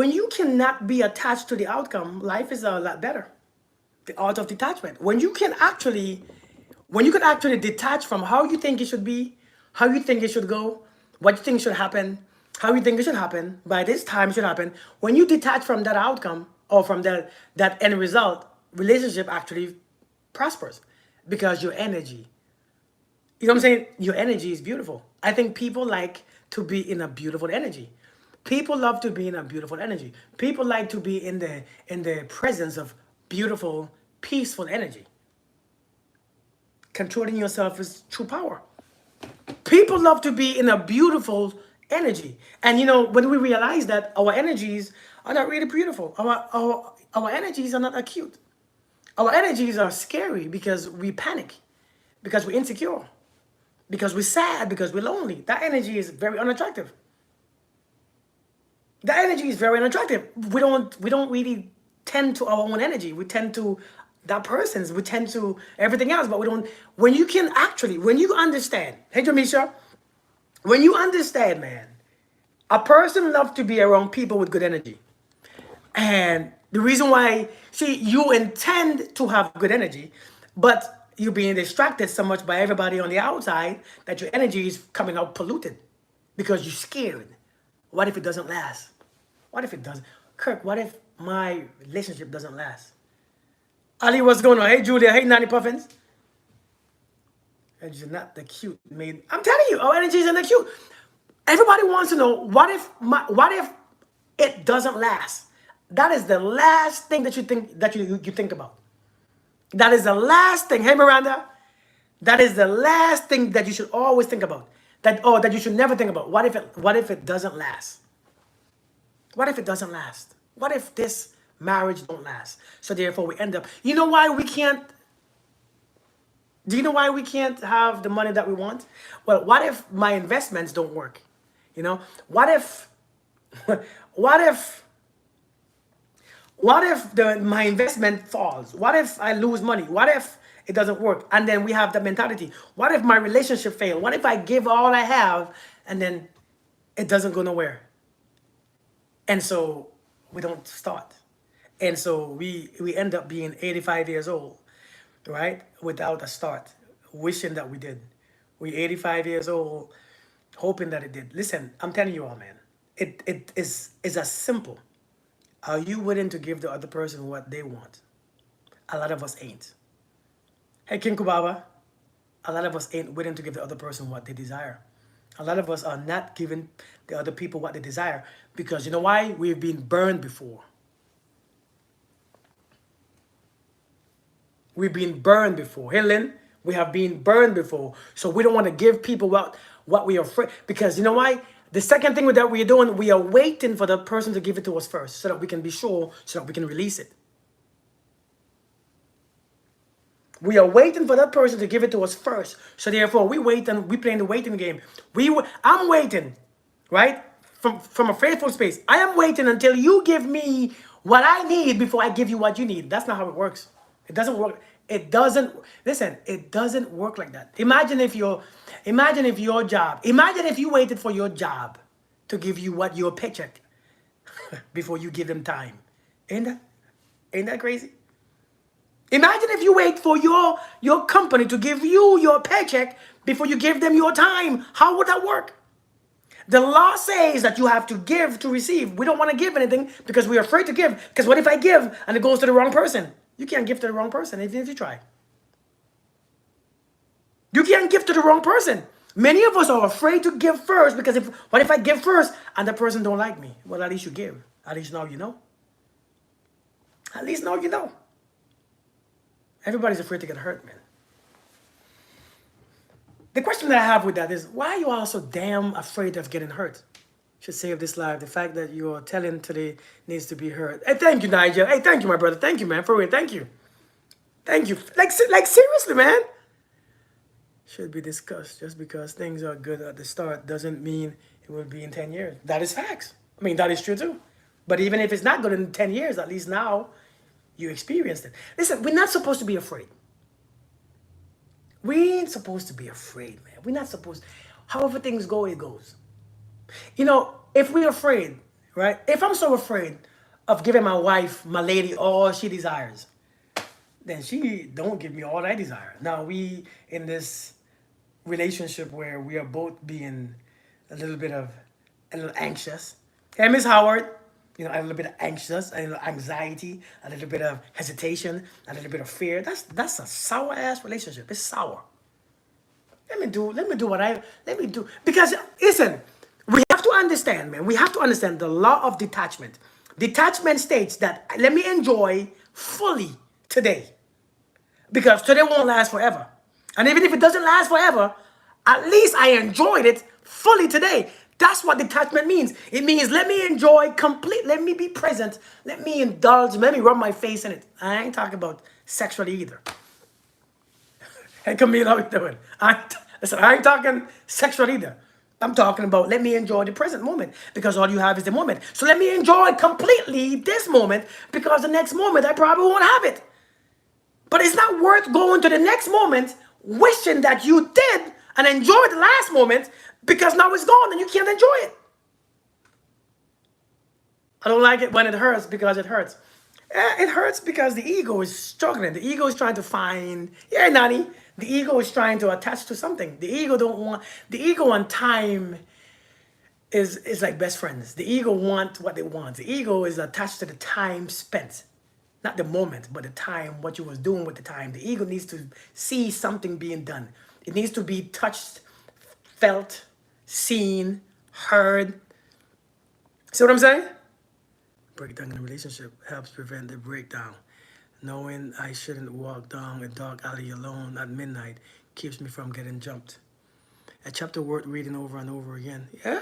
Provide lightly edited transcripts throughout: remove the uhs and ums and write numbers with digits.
when you cannot be attached to the outcome, life is a lot better. The art of detachment. When you can actually detach from how you think it should be, how you think it should go, what you think should happen, how you think it should happen, by this time it should happen. When you detach from that outcome or from that end result, relationship actually prospers because your energy. You know what I'm saying? Your energy is beautiful. I think people like to be in a beautiful energy. People love to be in a beautiful energy. People like to be in the presence of beautiful, peaceful energy. Controlling yourself is true power. People love to be in a beautiful energy. And when we realize that our energies are not really beautiful, our energies are not acute. Our energies are scary because we panic, because we're insecure, because we're sad, because we're lonely. That energy is very unattractive. That energy is very unattractive. We don't really tend to our own energy. We tend to that person's. We tend to everything else, but we don't. When you understand, hey Jamisha, when you understand, man, a person loves to be around people with good energy. And the reason why, see, you intend to have good energy, but you're being distracted so much by everybody on the outside that your energy is coming out polluted because you're scared. What if it doesn't last? What if it doesn't? Kirk, what if my relationship doesn't last? Ali, what's going on? Hey, Julia. Hey, Nanny Puffins. And you're not the cute maid. I'm telling you, our energy isn't the cute. Everybody wants to know what if it doesn't last. That is the last thing that you think about. That is the last thing. Hey Miranda, that is the last thing that you should always think about. That you should never think about. What if it doesn't last? What if it doesn't last? What if this marriage don't last? So therefore we end up. You know why we can't do you know why we can't have the money that we want? Well, what if my investments don't work? What if what if my investment falls? What if I lose money? What if it doesn't work? And then we have the mentality. What if my relationship fails? What if I give all I have and then it doesn't go nowhere? And so we don't start. And so we end up being 85 years old, right? Without a start, wishing that we did. We 85 years old, hoping that it did. Listen, I'm telling you all, man, it is as simple. Are you willing to give the other person what they want? A lot of us ain't. Hey, King Kubaba, a lot of us ain't willing to give the other person what they desire. A lot of us are not giving the other people what they desire because you know why? We've been burned before. We've been burned before. Hey, Lynn, we have been burned before. So we don't want to give people what we are afraid. Because you know why? The second thing that we're doing, we are waiting for the person to give it to us first so that we can be sure, so that we can release it. We are waiting for that person to give it to us first. So therefore, we wait and we playing the waiting game. I'm waiting, right? From a faithful space. I am waiting until you give me what I need before I give you what you need. That's not how it works. It doesn't work. It doesn't listen, it doesn't work like that. Imagine if you waited for your job to give you what your paycheck before you give them time. Ain't that crazy? Imagine if you wait for your company to give you your paycheck before you give them your time. How would that work? The law says that you have to give to receive. We don't want to give anything because we're afraid to give. Because what if I give and it goes to the wrong person? You can't give to the wrong person even if you try. You can't give to the wrong person. Many of us are afraid to give first because what if I give first and the person don't like me? Well, at least you give. At least now you know. At least now you know. Everybody's afraid to get hurt, man. The question that I have with that is, why are you all so damn afraid of getting hurt? Should save this life. The fact that you are telling today needs to be heard. Hey, thank you, Nigel. Hey, thank you, my brother. Thank you, man. For real, thank you. Thank you. Like seriously, man. Should be discussed. Just because things are good at the start doesn't mean it will be in 10 years. That is facts. I mean, that is true too. But even if it's not good in 10 years, at least now you experienced it. Listen, we're not supposed to be afraid. We ain't supposed to be afraid, man. We're not supposed. However things go, it goes. If we're afraid, right? If I'm so afraid of giving my wife, my lady, all she desires, then she don't give me all I desire. Now we in this relationship where we are both being a little bit of a little anxious. Hey, Miss Howard, a little bit of anxious, a little anxiety, a little bit of hesitation, a little bit of fear. That's a sour ass relationship. It's sour. Let me do what I let me do because listen, we have to understand, man. We have to understand the law of detachment. Detachment states that let me enjoy fully today because today won't last forever. And even if it doesn't last forever, at least I enjoyed it fully today. That's what detachment means. It means let me enjoy complete, let me be present, let me indulge, let me rub my face in it. I ain't talking about sexually either. Hey Camille, how you doing? Listen, I ain't talking sexual either. I'm talking about let me enjoy the present moment because all you have is the moment. So let me enjoy completely this moment because the next moment I probably won't have it. But it's not worth going to the next moment wishing that you did and enjoyed the last moment because now it's gone and you can't enjoy it. I don't like it when it hurts because it hurts. It hurts because the ego is struggling. The ego is trying to find, yeah, Nani. The ego is trying to attach to something. The ego and time is like best friends. The ego wants what they want. The ego is attached to the time spent. Not the moment, but the time, what you was doing with the time. The ego needs to see something being done. It needs to be touched, felt, seen, heard. See what I'm saying? Breakdown in a relationship helps prevent the breakdown. Knowing I shouldn't walk down a dark alley alone at midnight keeps me from getting jumped. A chapter worth reading over and over again. Yeah.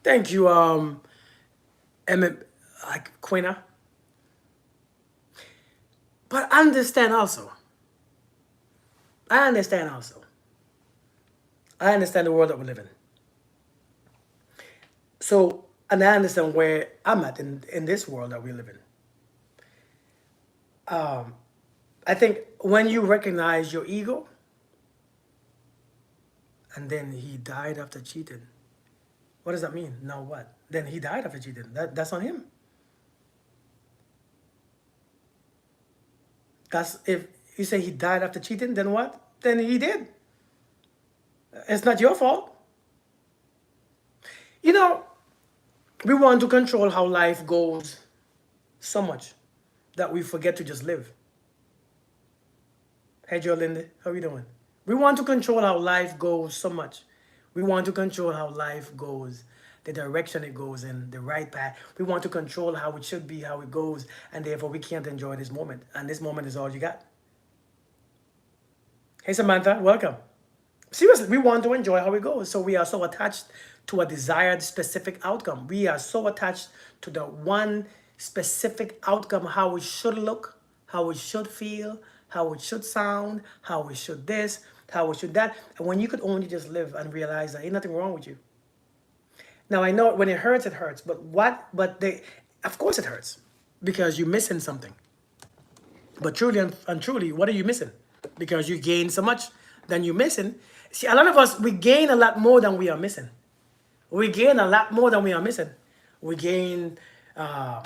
Thank you, Emmett, like Quina. But understand also. I understand also. I understand the world that we live in. So, and I understand where I'm at in this world that we live in. I think when you recognize your ego, and then he died after cheating, what does that mean? Now what? Then he died after cheating. That's on him. That's if you say he died after cheating, then what? Then he did. It's not your fault. You know, we want to control how life goes so much that we forget to just live. Hey, Joe Lindy, how you doing? We want to control how life goes so much. We want to control how life goes, the direction it goes in, the right path. We want to control how it should be, how it goes, and therefore we can't enjoy this moment. And this moment is all you got. Hey, Samantha, welcome. Seriously, we want to enjoy how it goes. So we are so attached to a desired specific outcome. We are so attached to the one specific outcome, how it should look, how it should feel, how it should sound, how it should this, how it should that. And when you could only just live and realize that ain't nothing wrong with you. Now I know when it hurts, it hurts. But of course it hurts because you're missing something. But truly and truly, what are you missing? Because you gain so much than you're missing. See, a lot of us, we gain a lot more than we are missing. We gain a lot more than we are missing. We gain, uh,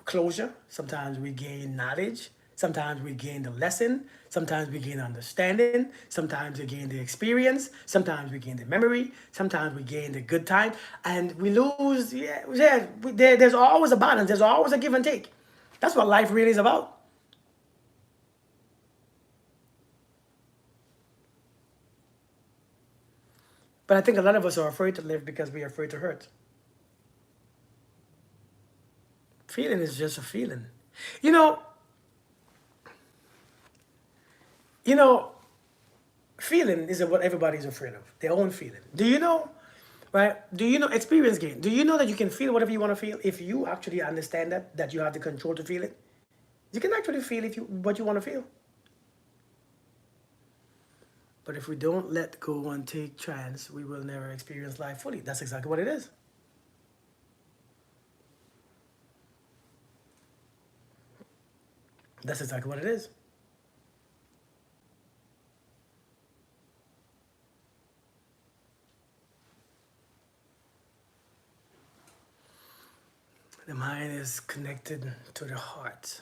closure. Sometimes we gain knowledge. Sometimes we gain the lesson. Sometimes we gain understanding. Sometimes we gain the experience. Sometimes we gain the memory. Sometimes we gain the good time. And we lose, there's always a balance. There's always a give and take. That's what life really is about. But I think a lot of us are afraid to live because we are afraid to hurt. Feeling is just a feeling. You know, you know, feeling is what everybody's afraid of. Their own feeling. Do you know, right? Do you know experience gain? Do you know that you can feel whatever you want to feel if you actually understand that you have the control to feel it? You can actually feel if you what you want to feel. But if we don't let go and take chance, we will never experience life fully. That's exactly what it is. That's exactly what it is. The mind is connected to the heart.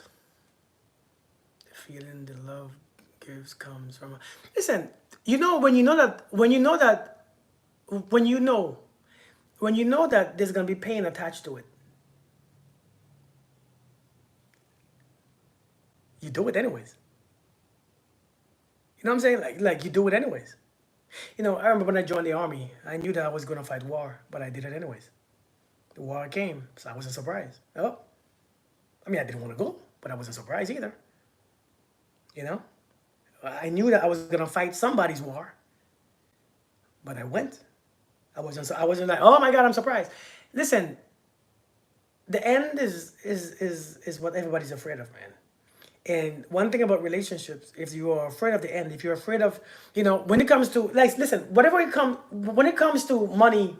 The feeling, the love gives comes from. Listen, when you know that when you know that there's gonna be pain attached to it, you do it anyways. You know what I'm saying? Like you do it anyways. I remember when I joined the army, I knew that I was gonna fight war, but I did it anyways. The war came, so I wasn't surprised. Oh, I mean, I didn't want to go, but I wasn't surprised either. You know, I knew that I was gonna fight somebody's war, but I went. I wasn't like, oh my God, I'm surprised. Listen, the end is what everybody's afraid of, man. And one thing about relationships, if you are afraid of the end, if you're afraid of, when it comes to, like, listen, when it comes to money,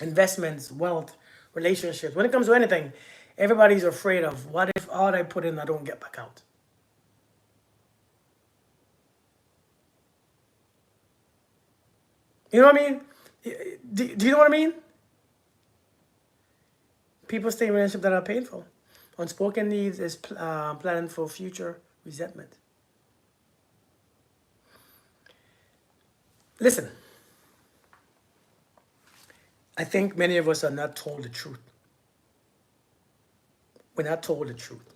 investments, wealth, relationships, when it comes to anything, everybody's afraid of what if all I put in I don't get back out. You know what I mean? Do you know what I mean? People stay in relationships that are painful. Unspoken needs is planning for future resentment. Listen, I think many of us are not told the truth. We're not told the truth.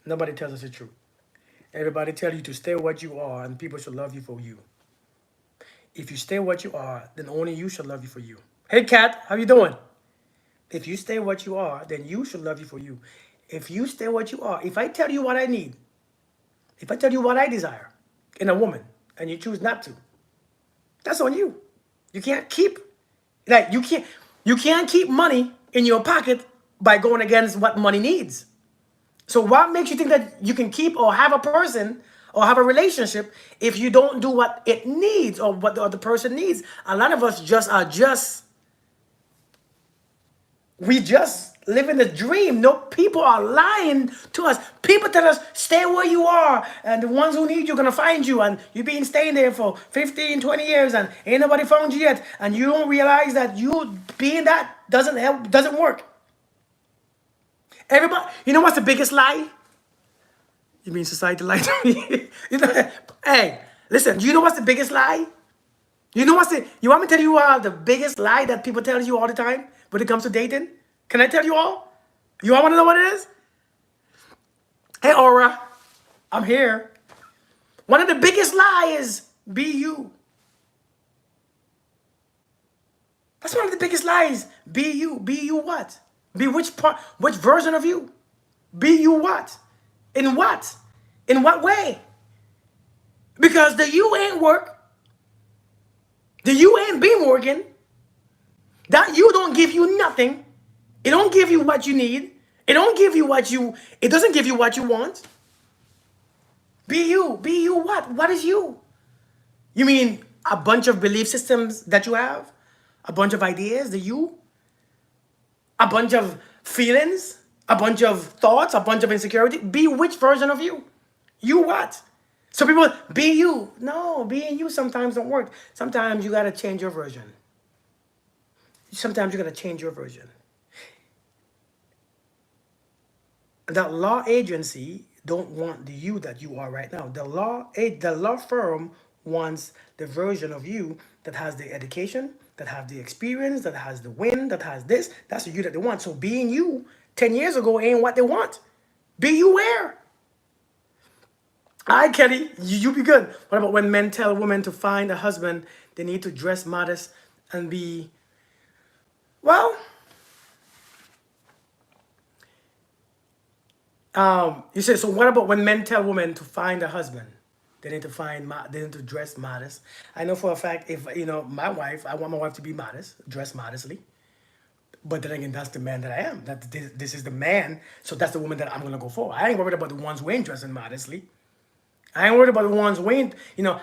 Nobody tells us the truth. Everybody tells you to stay what you are and people should love you for you. If you stay what you are, then only you should love you for you. Hey, Kat, how you doing? If you stay what you are, then you should love you for you. If you stay what you are, if I tell you what I need, if I tell you what I desire in a woman and you choose not to, that's on you. You can't keep, you can't keep money in your pocket by going against what money needs. So what makes you think that you can keep or have a person or have a relationship if you don't do what it needs or what the other person needs? A lot of us we just live in a dream. No, people are lying to us. People tell us, stay where you are, and the ones who need you are going to find you, and you've been staying there for 15, 20 years, and ain't nobody found you yet, and you don't realize that you being that doesn't help, doesn't work. Everybody, you know what's the biggest lie? You mean society lied to me? Hey, listen, you know what's the biggest lie? You want me to tell you the biggest lie that people tell you all the time when it comes to dating? Can I tell you all? You all want to know what it is? Hey, Aura, I'm here. One of the biggest lies is be you. That's one of the biggest lies. Be you. Be you what? Be which part, which version of you? Be you what? In what? In what way? Because the you ain't work. The you ain't been working. That you don't give you nothing. It don't give you what you need. It don't give you it doesn't give you what you want. Be you. Be you what? What is you? You mean a bunch of belief systems that you have? A bunch of ideas, the you? A bunch of feelings? A bunch of thoughts? A bunch of insecurity? Be which version of you? You what? So people, be you. No, being you sometimes don't work. Sometimes you got to change your version. Sometimes you got to change your version. That law agency don't want the you that you are right now. The law firm wants the version of you that has the education, that has the experience, that has the win, that has this. That's the you that they want. So being you 10 years ago ain't what they want. Be you where? All right, Kelly, you be good. What about when men tell women to find a husband, they need to dress modest and be, well, you said, so what about when men tell women to find a husband? They need to they need to dress modest. I know for a fact, if, my wife, I want my wife to be modest, dress modestly. But then again, that's the man that I am. This is the man, so that's the woman that I'm going to go for. I ain't worried about the ones who ain't dressing modestly. I ain't worried about the ones who ain't,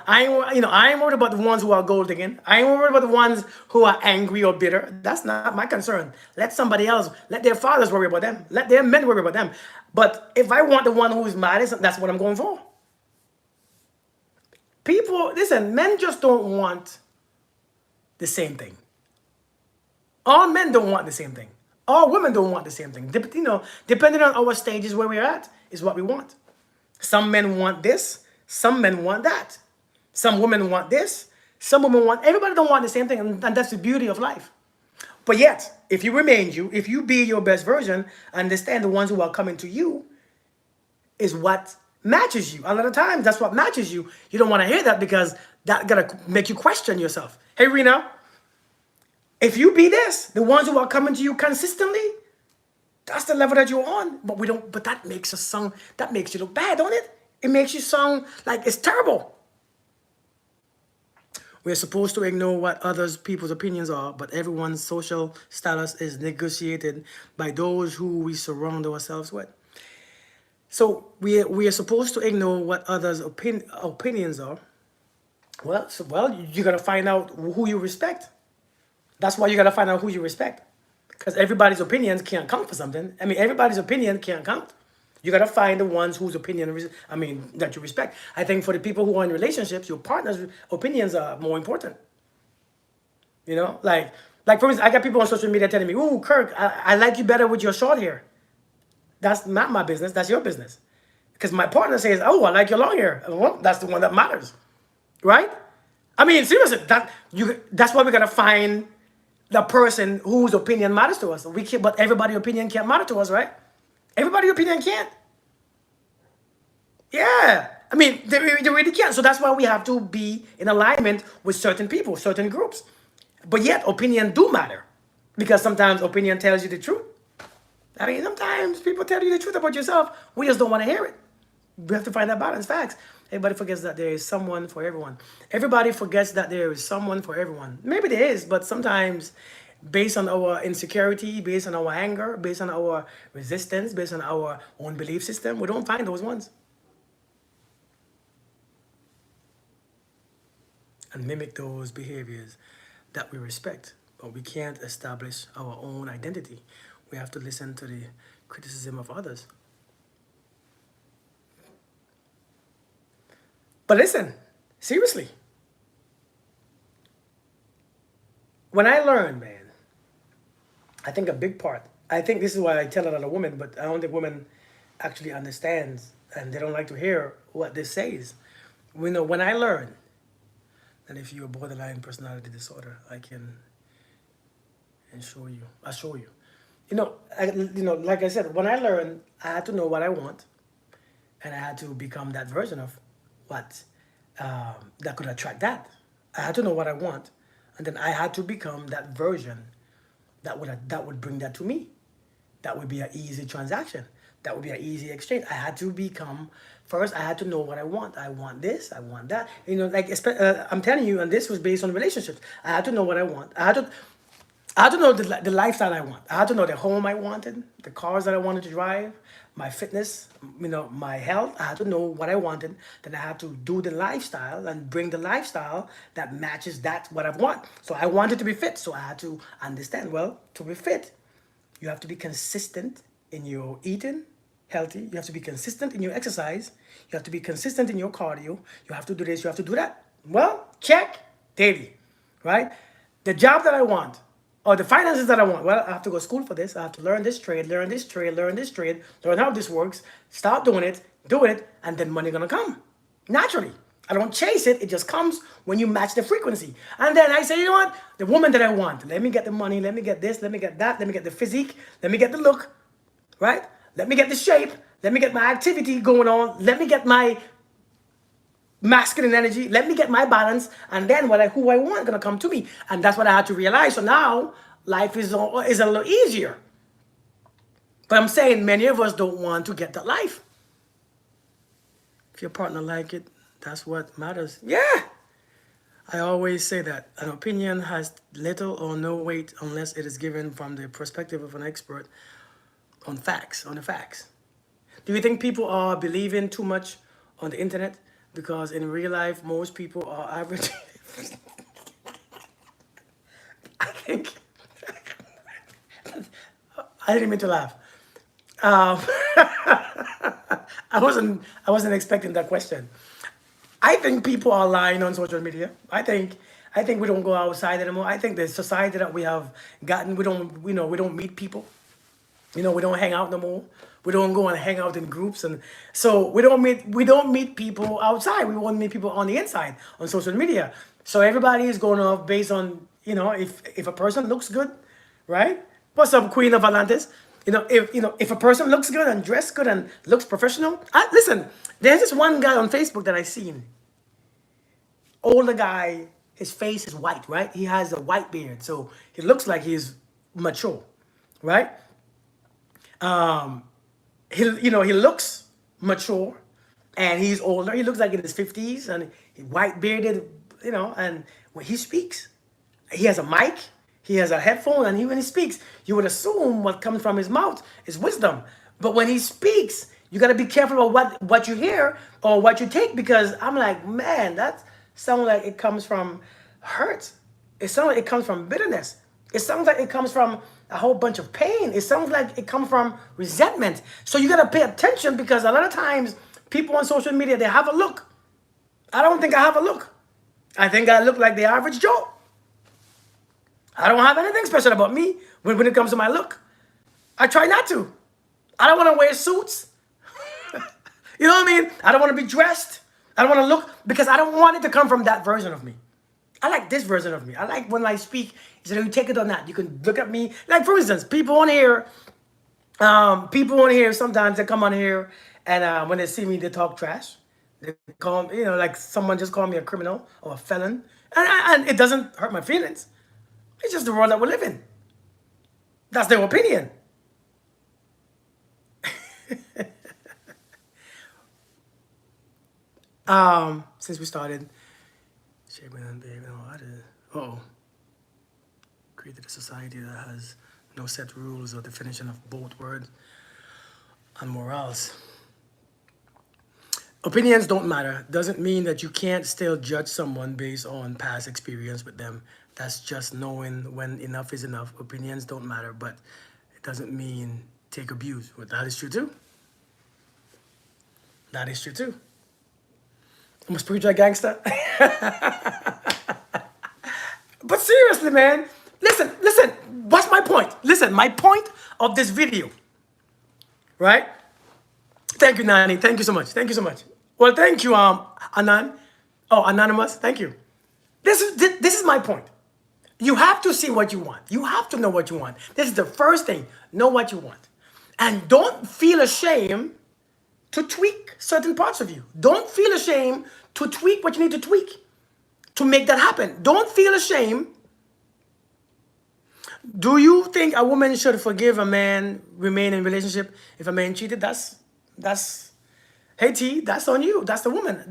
I ain't worried about the ones who are gold digging. I ain't worried about the ones who are angry or bitter. That's not my concern. Let somebody else, let their fathers worry about them. Let their men worry about them. But if I want the one who is modest, that's what I'm going for. People, listen, men just don't want the same thing. All men don't want the same thing. All women don't want the same thing. Depending on our stages where we're at, is what we want. Some men want this, some men want that. Some women want this, some women want. Everybody don't want the same thing, and that's the beauty of life. But yet, if you remain you, if you be your best version, understand the ones who are coming to you is what matches you. A lot of times, that's what matches you. You don't want to hear that because that gonna make you question yourself. Hey, Rena, if you be this, the ones who are coming to you consistently, that's the level that you're on. But we don't. But that makes us sound. That makes you look bad, don't it? It makes you sound like it's terrible. We're supposed to ignore what others people's opinions are, but everyone's social status is negotiated by those who we surround ourselves with. So we are supposed to ignore what others' opinions are. Well, you gotta find out who you respect. That's why you gotta find out who you respect, because everybody's opinions can't count for something. I mean, everybody's opinion can't count. You gotta find the ones whose opinion, that you respect. I think for the people who are in relationships, your partner's opinions are more important. Like for instance, I got people on social media telling me, "Ooh, Kirk, I like you better with your short hair." That's not my business. That's your business. Because my partner says, "Oh, I like your long hair." Well, that's the one that matters, right? I mean, seriously, that's why we gotta find the person whose opinion matters to us. We can't, but everybody's opinion can't matter to us, right? Everybody's opinion can't. Yeah. I mean, they really can't. So that's why we have to be in alignment with certain people, certain groups. But yet, opinion do matter. Because sometimes opinion tells you the truth. I mean, sometimes people tell you the truth about yourself. We just don't want to hear it. We have to find that balance. Facts. Everybody forgets that there is someone for everyone. Everybody forgets that there is someone for everyone. Maybe there is, but sometimes based on our insecurity, based on our anger, based on our resistance, based on our own belief system, we don't find those ones. And mimic those behaviors that we respect. But we can't establish our own identity. We have to listen to the criticism of others. But listen, seriously. When I learned, man, I think a big part, I think this is why I tell a lot of women, but I don't think women actually understands and they don't like to hear what this says. When I learned that if you're borderline personality disorder, I can assure you. Like I said, when I learned, I had to know what I want, and I had to become that version of what that could attract that. I had to know what I want, and then I had to become that version that would bring that to me. That would be an easy transaction. That would be an easy exchange. I had to become first. I had to know what I want. I want this. I want that. I'm telling you, and this was based on relationships. I had to know what I want. I had to know the lifestyle I want. I had to know the home I wanted, the cars that I wanted to drive, my fitness, my health. I had to know what I wanted. Then I had to do the lifestyle and bring the lifestyle that matches what I want. So I wanted to be fit. So I had to understand, well, to be fit, you have to be consistent in your eating healthy. You have to be consistent in your exercise. You have to be consistent in your cardio. You have to do this. You have to do that. Well, check daily, right? The job that I want or the finances that I want. Well, I have to go to school for this. I have to learn this trade, learn this trade, learn this trade, learn how this works, start doing it, do it, and then money gonna come. Naturally. I don't chase it. It just comes when you match the frequency. And then I say, you know what? The woman that I want. Let me get the money. Let me get this. Let me get that. Let me get the physique. Let me get the look. Right? Let me get the shape. Let me get my activity going on. Let me get my masculine energy. Let me get my balance. And then who I want gonna come to me. And that's what I had to realize. So now life is a little easier. But I'm saying many of us don't want to get that life. If your partner like it, that's what matters. Yeah. I always say that an opinion has little or no weight unless it is given from the perspective of an expert on the facts. Do you think people are believing too much on the internet? Because in real life, most people are average. I think. I didn't mean to laugh. Um, I wasn't expecting that question. I think people are lying on social media. I think we don't go outside anymore. I think the society that we have gotten, we don't meet people. You know, we don't hang out no more. We don't go and hang out in groups, and so we don't meet people outside. We want to meet people on the inside on social media. So everybody is going off based on, if a person looks good, right? What's up, Queen of Atlantis? If a person looks good and dressed good and looks professional, listen. There's this one guy on Facebook that I seen. Older guy, his face is white, right? He has a white beard, so he looks like he's mature, right? He looks mature, and he's older. He looks like in his 50s, and he white bearded, and when he speaks, he has a mic, he has a headphone, and when he speaks, you would assume what comes from his mouth is wisdom. But when he speaks, you got to be careful about what you hear or what you take, because I'm like, man, that sounds like it comes from hurt. It sounds like it comes from bitterness. It sounds like it comes from a whole bunch of pain. It sounds like it comes from resentment. So you got to pay attention, because a lot of times people on social media, they have a look. I don't think I have a look. I think I look like the average Joe. I don't have anything special about me when it comes to my look. I try not to. I don't want to wear suits. You know what I mean? I don't want to be dressed. I don't want to look, because I don't want it to come from that version of me. I like this version of me. I like when I speak, you take it or not. You can look at me. Like, for instance, people on here sometimes they come on here, and when they see me, they talk trash. They call me, like someone just called me a criminal or a felon. And it doesn't hurt my feelings. It's just the world that we live in. That's their opinion. Since we started shaping and behaving, created a society that has no set rules or definition of both words and morals. Opinions don't matter. Doesn't mean that you can't still judge someone based on past experience with them. That's just knowing when enough is enough. Opinions don't matter, but it doesn't mean take abuse. But that is true too. That is true too. I'm a spiritual gangster. But seriously, man, listen. What's my point? Listen, my point of this video, right? Thank you, Nani. Thank you so much. Thank you so much. Well, thank you, Anan. Oh, Anonymous. Thank you. This is my point. You have to see what you want. You have to know what you want. This is the first thing. Know what you want. And don't feel ashamed to tweak certain parts of you. Don't feel ashamed to tweak what you need to tweak to make that happen. Don't feel ashamed. Do you think a woman should forgive a man, remain in a relationship if a man cheated? That's hey T, that's on you. That's the woman.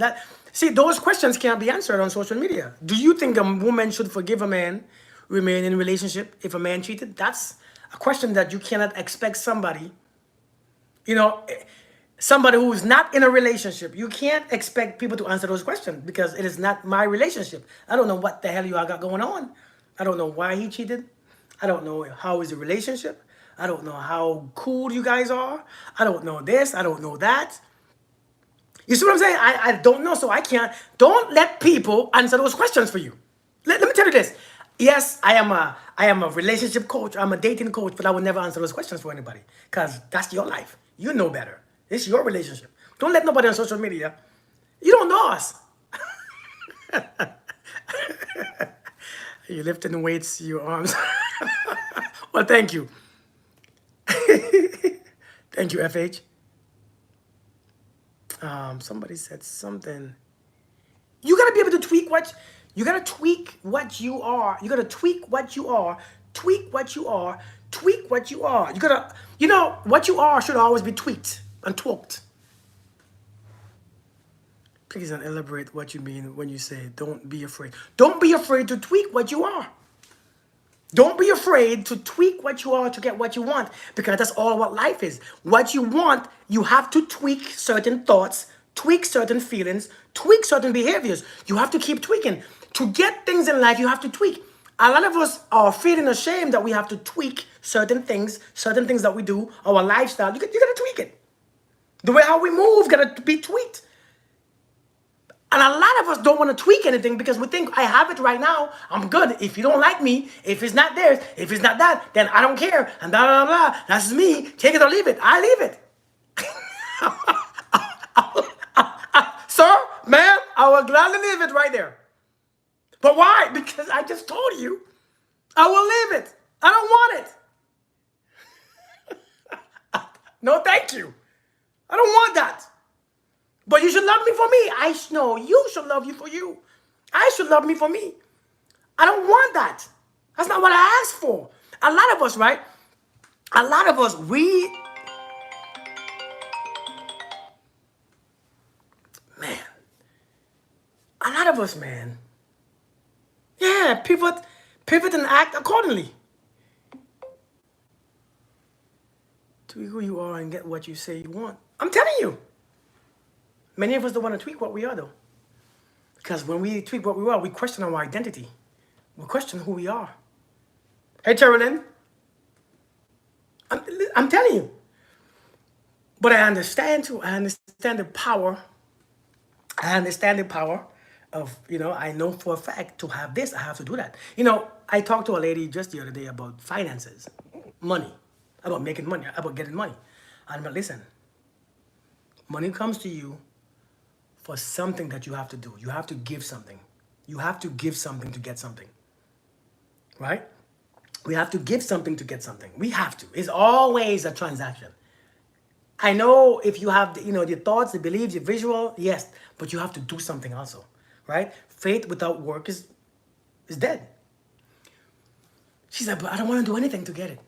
See, those questions can't be answered on social media. Do you think a woman should forgive a man, remain in a relationship if a man cheated? That's a question that you cannot expect somebody, somebody who is not in a relationship. You can't expect people to answer those questions, because it is not my relationship. I don't know what the hell you all got going on. I don't know why he cheated. I don't know how is the relationship. I don't know how cool you guys are. I don't know this. I don't know that. You see what I'm saying? I don't know, so I can't. Don't let people answer those questions for you. Let me tell you this. Yes, I am a relationship coach. I'm a dating coach, but I will never answer those questions for anybody, because that's your life. You know better. It's your relationship. Don't let nobody on social media. You don't know us. You lifting weights, your arms. Well, thank you. Thank you, FH. Somebody said something. You gotta be able to tweak you gotta tweak what you are. You gotta tweak what you are. Tweak what you are. Tweak what you are. You gotta, what you are should always be tweaked and tweaked. Please don't elaborate what you mean when you say don't be afraid. Don't be afraid to tweak what you are. Don't be afraid to tweak what you are to get what you want, because that's all what life is. What you want, you have to tweak certain thoughts, tweak certain feelings, tweak certain behaviors. You have to keep tweaking. To get things in life, you have to tweak. A lot of us are feeling ashamed that we have to tweak certain things that we do, our lifestyle. You got to tweak it. The way how we move got to be tweaked. And a lot of us don't want to tweak anything because we think I have it right now. I'm good. If you don't like me, if it's not theirs, if it's not that, then I don't care. And blah, blah, blah. That's me. Take it or leave it. I leave it. Sir, ma'am, I will gladly leave it right there. But why? Because I just told you I will leave it. I don't want it. No, thank you. I don't want that. But you should love me for me. No, you should love you for you. I should love me for me. I don't want that. That's not what I asked for. A lot of us, right? A lot of us, man, a lot of us, man. Yeah, pivot and act accordingly to who you are and get what you say you want. I'm telling you. Many of us don't want to tweak what we are, though. Because when we tweak what we are, we question our identity. We question who we are. Hey, Terrelyn, I'm telling you. But I understand, too. I understand the power. I understand the power of, I know for a fact to have this, I have to do that. I talked to a lady just the other day about finances, money, about making money, about getting money. And I'm like, listen, money comes to you for something that you have to do. You have to give something. You have to give something to get something. Right? We have to give something to get something. We have to. It's always a transaction. I know if you have, the thoughts, the beliefs, the visual, yes, but you have to do something also, right? Faith without work is dead. She said, but I don't want to do anything to get it.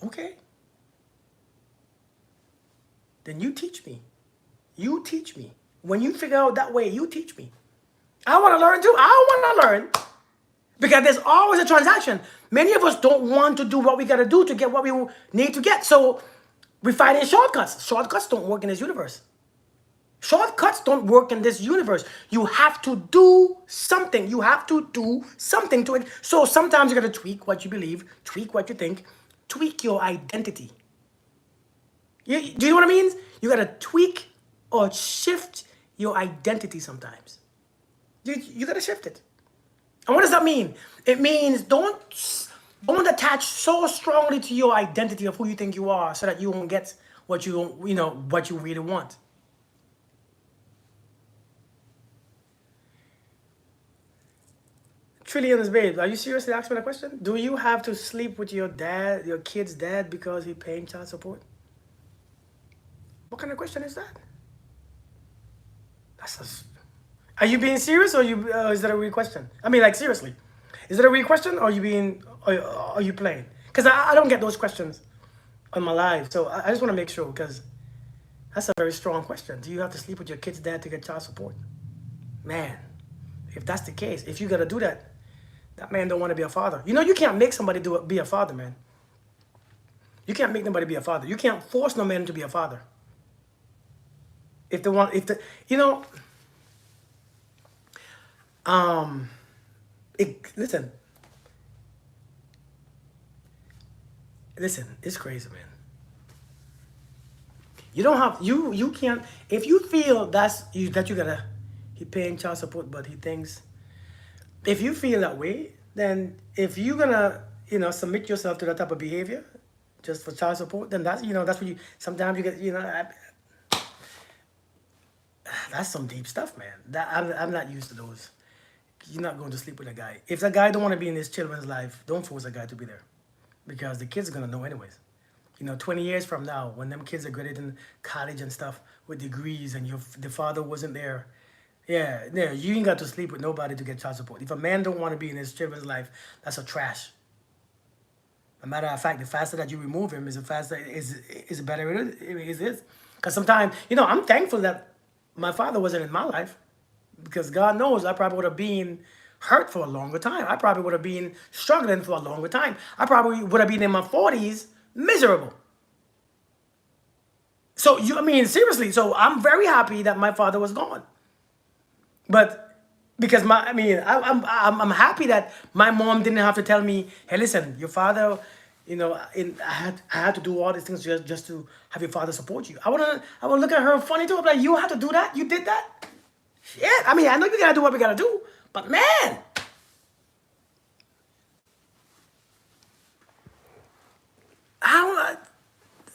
Okay. Then you teach me. You teach me. When you figure out that way, you teach me. I want to learn too. I want to learn. Because there's always a transaction. Many of us don't want to do what we got to do to get what we need to get. So we find in shortcuts. Shortcuts don't work in this universe. Shortcuts don't work in this universe. You have to do something. You have to do something to it. So sometimes you got to tweak what you believe, tweak what you think, tweak your identity. Do you know what I mean? You got to tweak or shift your identity sometimes. You got to shift it. And what does that mean? It means don't attach so strongly to your identity of who you think you are so that you won't get what what you really want. Trillions, babe, are you seriously asking me that question? Do you have to sleep with your kid's dad because he paying child support? What kind of question is that? Are you being serious or is that a real question? I mean, like, seriously. Is it a real question or are you playing? Because I don't get those questions on my live. So I just want to make sure, because that's a very strong question. Do you have to sleep with your kid's dad to get child support? Man, if that's the case, if you got to do that, that man don't want to be a father. You can't make somebody be a father, man. You can't make nobody be a father. You can't force no man to be a father. Listen, it's crazy, man. You don't have, you can't, if you feel that you gotta, he paying child support, but he thinks, if you feel that way, then if you're gonna, submit yourself to that type of behavior just for child support, then that's what sometimes you get, that's some deep stuff, man. I'm not used to those. You're not going to sleep with a guy. If that guy don't want to be in his children's life, don't force a guy to be there, because the kids are gonna know anyways. 20 years from now, when them kids are graduating college and stuff with degrees, and the father wasn't there, yeah, you ain't got to sleep with nobody to get child support. If a man don't want to be in his children's life, that's a trash. As a matter of fact, the faster that you remove him is the better it is. Because sometimes, I'm thankful that my father wasn't in my life, because God knows I probably would have been hurt for a longer time. I probably would have been struggling for a longer time. I probably would have been in my 40s miserable. So seriously, so I'm very happy that my father was gone. But because I'm happy that my mom didn't have to tell me, hey, listen, your father, I had to do all these things just to have your father support you. I would look at her funny too. I'm like, you had to do that? You did that? Shit. I mean, I know we gotta do what we gotta do, but man, I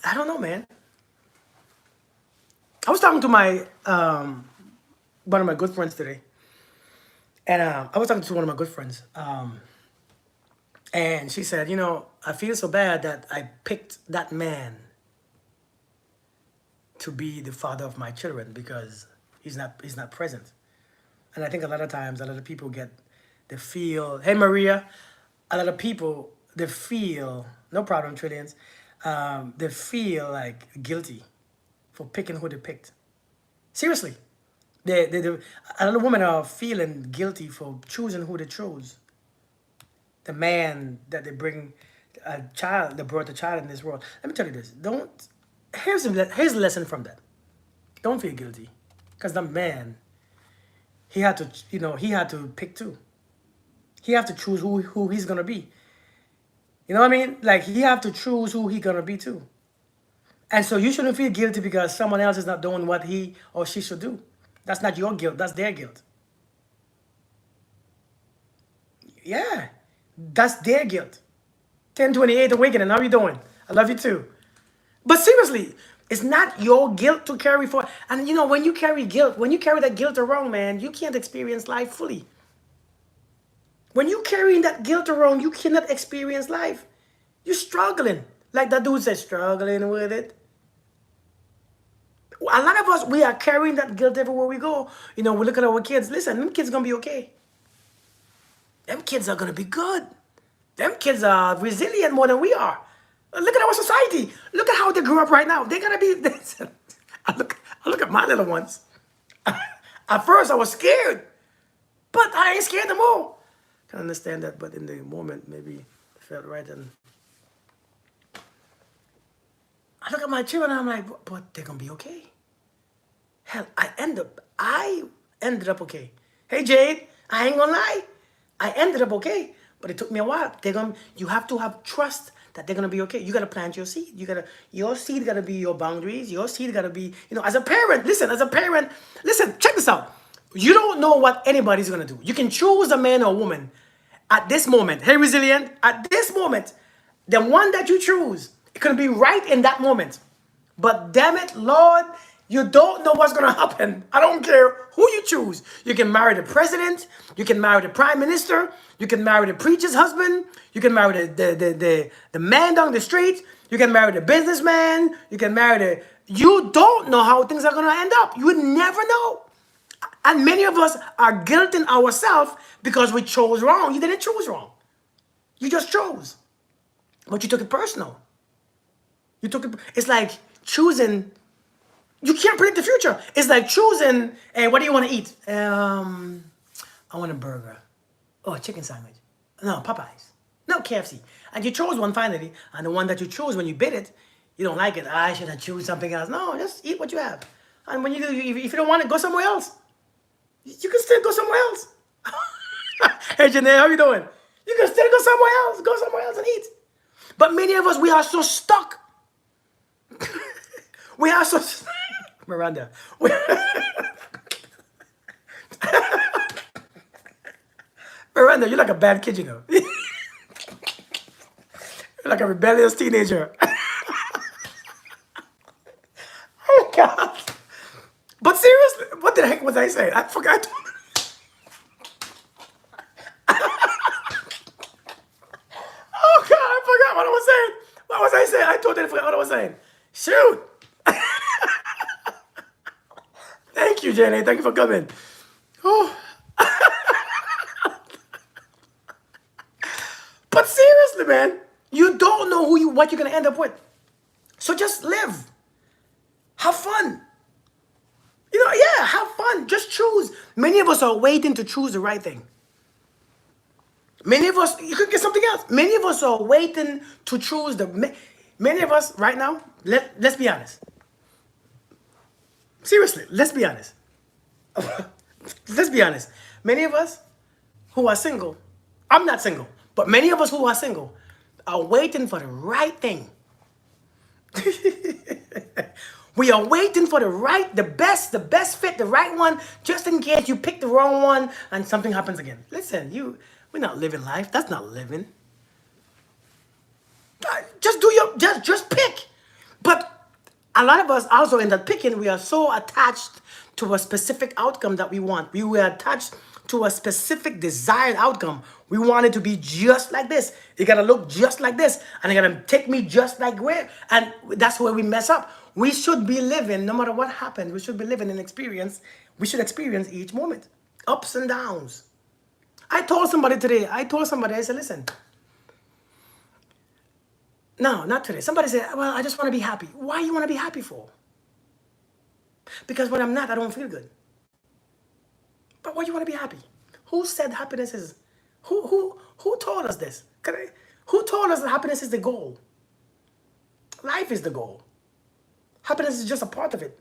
I don't know, man. I was talking to my one of my good friends today, and I was talking to one of my good friends, and she said, you know, I feel so bad that I picked that man to be the father of my children because he's not present. And I think a lot of times, a lot of people get, they feel, hey Maria, a lot of people, they feel, no problem, Trillians, they feel like guilty for picking who they picked. Seriously. They, a lot of women are feeling guilty for choosing who they chose. The man that they bring, a child, they brought a child in this world. Let me tell you this. Don't, here's a lesson from that. Don't feel guilty. Because the man, he had to, you know, he had to pick too. He have to choose who he's gonna be. You know what I mean? Like he have to choose who he gonna be too. And so you shouldn't feel guilty because someone else is not doing what he or she should do. That's not your guilt. That's their guilt. Yeah, that's their guilt. 1028 awakening. How you doing? I love you too. But seriously, it's not your guilt to carry for. And you know, when you carry guilt, when you carry that guilt around, man, you can't experience life fully. When you carrying that guilt around, you cannot experience life. You're struggling. Like that dude said, struggling with it. A lot of us, we are carrying that guilt everywhere we go. You know, we look at our kids. Listen, them kids gonna be okay. Them kids are gonna be good. Them kids are resilient more than we are. Look at our society. Look at how they grew up right now. They're gonna be. I look at my little ones. At first, I was scared, but I ain't scared no more. Can understand that, but in the moment, maybe it felt right. And I look at my children, and I'm like, but they're gonna be okay. Hell, I ended up okay. Hey Jade, I ain't gonna lie, I ended up okay, but it took me a while. You have to have trust that they're gonna be okay. You gotta plant your seed. Your seed gotta be your boundaries. Your seed gotta be, you know, as a parent. Listen, check this out. You don't know what anybody's gonna do. You can choose a man or a woman at this moment. Hey, resilient, at this moment, the one that you choose, it can be right in that moment. But damn it, Lord, you don't know what's gonna happen. I don't care who you choose. You can marry the president, you can marry the prime minister, you can marry the preacher's husband, you can marry the man down the street, you can marry the businessman, you can marry the. You don't know how things are gonna end up. You would never know. And many of us are guilting ourselves because we chose wrong. You didn't choose wrong. You just chose. But you took it personal. You took it. It's like choosing. You can't predict the future. It's like choosing. Hey, what do you want to eat? I want a burger. Oh, a chicken sandwich. No, Popeyes. No, KFC. And you chose one finally. And the one that you chose when you bid it, you don't like it. I should have choose something else. No, just eat what you have. And when you do, if you don't want it, go somewhere else. You can still go somewhere else. Hey, Janae, how you doing? You can still go somewhere else. Go somewhere else and eat. But many of us, we are so stuck. We are so... Miranda. Miranda, you're like a bad kid, you know. You're like a rebellious teenager. Oh, God. But seriously, what the heck was I saying? I forgot. Oh, God, I forgot what I was saying. What was I saying? I totally forgot what I was saying. Shoot. Thank you, Jenny. Thank you for coming. Oh. But seriously, man, you don't know what you're gonna end up with. So just live. Have fun. You know, yeah, have fun. Just choose. Many of us are waiting to choose the right thing. Many of us, you could get something else. Many of us are waiting to choose many of us right now, let's be honest. Seriously, let's be honest. Let's be honest. Many of us who are single, I'm not single, but many of us who are single are waiting for the right thing. We are waiting for the best fit, the right one, just in case you pick the wrong one and something happens again. Listen, we're not living life. That's not living. Just just pick. But a lot of us also in that picking, we are so attached to a specific outcome that we want. We were attached to a specific desired outcome. We want it to be just like this. It gotta look just like this, and it gotta take me just like where. And that's where we mess up. We should be living, no matter what happens, we should be living an experience. We should experience each moment, ups and downs. I told somebody today, I said, listen, no, not today. Somebody said, well, I just want to be happy. Why you want to be happy for? Because when I'm not, I don't feel good. But why you want to be happy? Who said happiness is, who told us this? Who told us that happiness is the goal? Life is the goal. Happiness is just a part of it.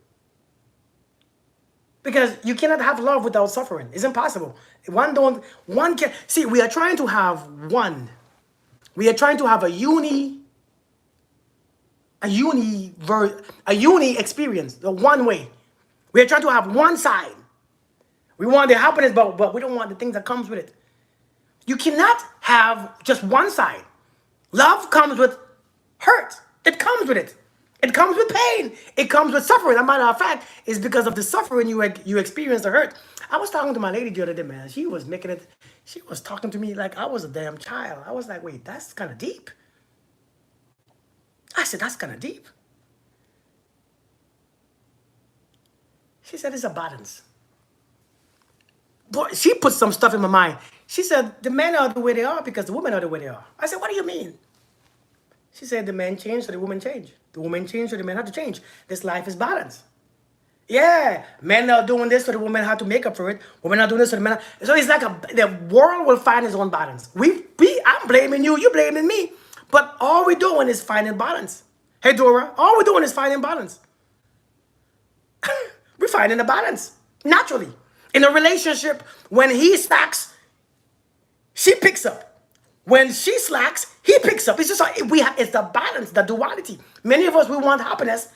Because you cannot have love without suffering. It's impossible. One can, see, we are trying to have one. We are trying to have a uni experience, the one way. We are trying to have one side. We want the happiness, but we don't want the things that comes with it. You cannot have just one side. Love comes with hurt. It comes with it. It comes with pain. It comes with suffering. As a matter of fact, it's because of the suffering you experience the hurt. I was talking to my lady the other day, man. She was talking to me like I was a damn child. I was like, wait, that's kind of deep. I said, that's kind of deep. She said, it's a balance. Boy, she put some stuff in my mind. She said, the men are the way they are because the women are the way they are. I said, what do you mean? She said, the men change, so the women change. The women change, so the men have to change. This life is balance. Yeah, men are doing this, so the women have to make up for it. Women are doing this, so the men so it's like the world will find its own balance. I'm blaming you, you're blaming me. But all we're doing is finding balance. Hey, Dora, all we're doing is finding balance. We're finding a balance, naturally. In a relationship, when he slacks, she picks up. When she slacks, he picks up. It's just it's the balance, the duality. Many of us, we want happiness,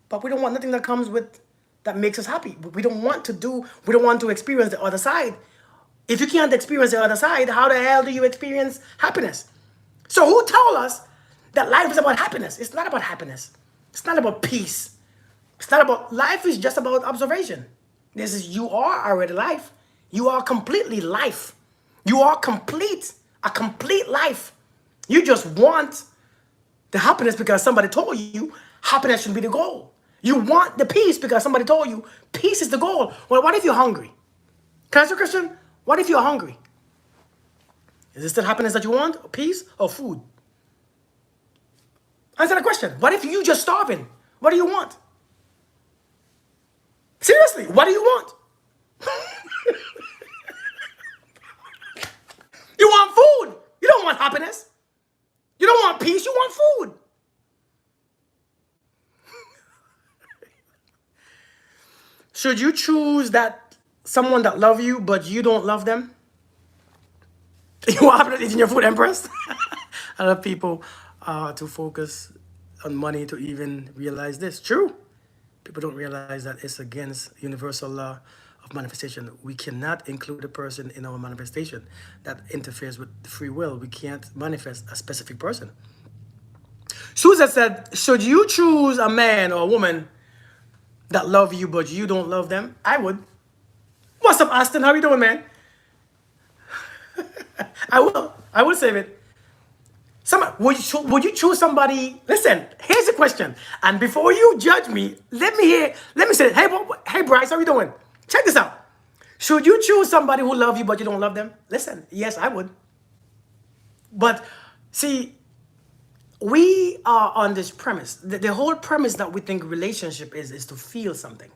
but we don't want nothing that makes us happy. We don't want to experience the other side. If you can't experience the other side, how the hell do you experience happiness? So who told us that life is about happiness? It's not about happiness. It's not about peace. It's not about, life is just about observation. You are already life. You are completely life. You are complete, a complete life. You just want the happiness because somebody told you happiness should be the goal. You want the peace because somebody told you peace is the goal. Well, what if you're hungry? Can I ask you a question? What if you're hungry? Is this the happiness that you want? Peace or food? Answer the question. What if you just starving? What do you want? Seriously, what do you want? You want food. You don't want happiness. You don't want peace. You want food. Should you choose someone that love you, but you don't love them? You want happiness eating your food, Empress? A lot of people to focus on money to even realize this. True. People don't realize that it's against universal law of manifestation. We cannot include a person in our manifestation. That interferes with free will. We can't manifest a specific person. Susan said, should you choose a man or a woman that love you but you don't love them? I would. What's up, Austin? How you doing, man? I will save it. Would you choose somebody? Listen, here's the question. And before you judge me, let me say, hey Bryce, how you doing? Check this out. Should you choose somebody who loves you but you don't love them? Listen, yes, I would. But see, we are on this premise. The whole premise that we think relationship is to feel something.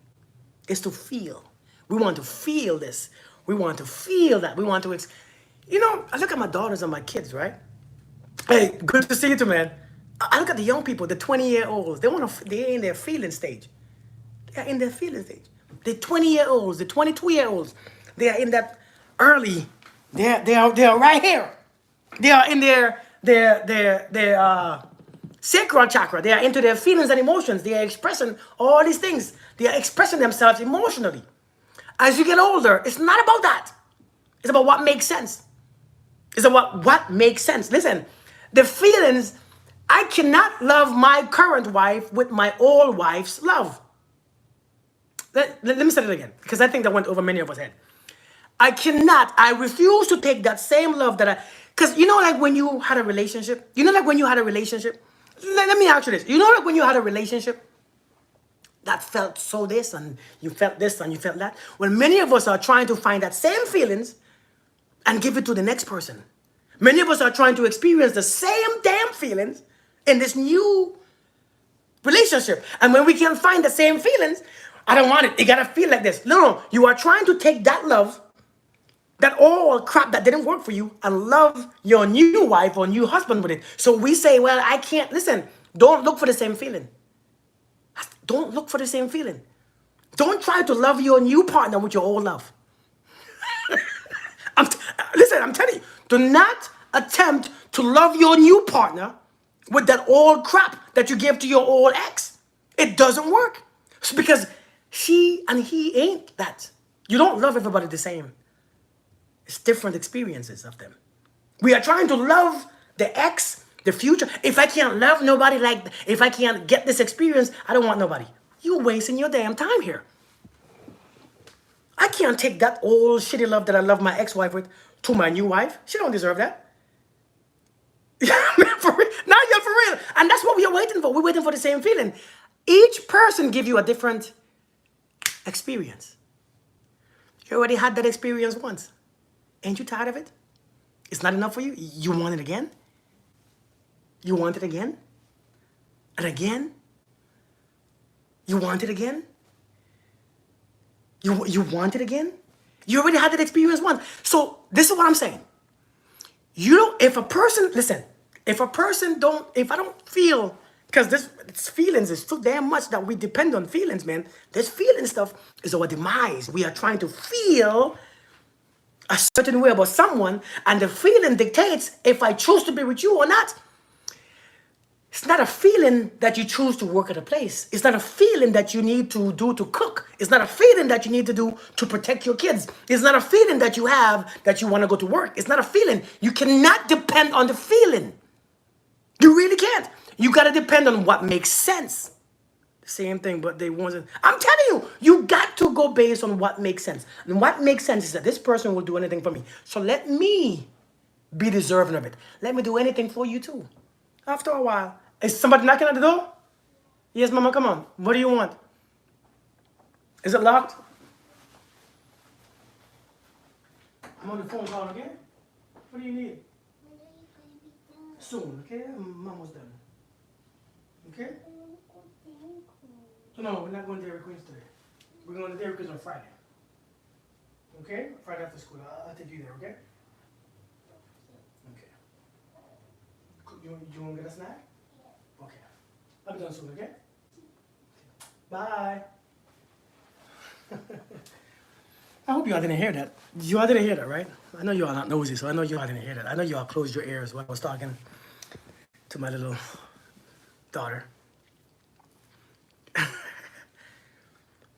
It's to feel. We want to feel this. We want to feel that. We want to, I look at my daughters and my kids, right? Hey, good to see you too, man. I look at the young people, the 20-year-olds. They're in their feeling stage. They're in their feeling stage. The 20-year-olds, the 22-year-olds, they are in that early. They are right here. They are in their Sacral chakra, they are into their feelings and emotions. They are expressing all these things. They are expressing themselves emotionally. As you get older, it's not about that. It's about what makes sense. It's about what makes sense. Listen, the feelings, I cannot love my current wife with my old wife's love. Let me say it again, because I think that went over many of us' head. I refuse to take that same love because like when you had a relationship, let me ask you this. Like when you had a relationship that felt so this and you felt this and you felt that? Well, many of us are trying to find that same feelings and give it to the next person. Many of us are trying to experience the same damn feelings in this new relationship. And when we can't find the same feelings, I don't want it. It gotta feel like this. No. You are trying to take that love, that all crap that didn't work for you, and love your new wife or new husband with it. So we say, well, I can't. Listen, don't look for the same feeling. Don't look for the same feeling. Don't try to love your new partner with your old love. Listen, I'm telling you, do not attempt to love your new partner with that old crap that you gave to your old ex. It doesn't work. It's because she and he ain't that. You don't love everybody the same. It's different experiences of them. We are trying to love the ex, the future. If I can't love nobody if I can't get this experience, I don't want nobody. You're wasting your damn time here. I can't take that old shitty love that I love my ex-wife with to my new wife. She don't deserve that. For real. Now you're for real. And that's what we are waiting for. We're waiting for the same feeling. Each person give you a different experience. You already had that experience once. Ain't you tired of it? It's not enough for you? You want it again? You want it again? And again? You want it again? You want it again? You already had that experience once. So this is what I'm saying. If I don't feel, because this feelings is so damn much that we depend on feelings, man. This feeling stuff is our demise. We are trying to feel a certain way about someone, and the feeling dictates if I choose to be with you or not. It's not a feeling that you choose to work at a place. It's not a feeling that you need to do to cook. It's not a feeling that you need to do to protect your kids. It's not a feeling that you have that you want to go to work. It's not a feeling. You cannot depend on the feeling. You really can't. You got to depend on what makes sense. The same thing, but they wasn't. I'm telling you, you got to go based on what makes sense. And what makes sense is that this person will do anything for me. So let me be deserving of it. Let me do anything for you too. After a while. Is somebody knocking at the door? Yes, mama, come on. What do you want? Is it locked? I'm on the phone call again. What do you need? Soon, okay? I'm almost done. Okay? No, we're not going to Dairy Queens today. We're going to Dairy Queens on Friday. Okay? Friday after school. I'll take you there, okay? Okay. You want to get a snack? Okay. I'll be done soon, okay? Bye. I hope y'all didn't hear that. You all didn't hear that, right? I know you all not nosy, so I know you all didn't hear that. I know you all closed your ears while I was talking to my little daughter.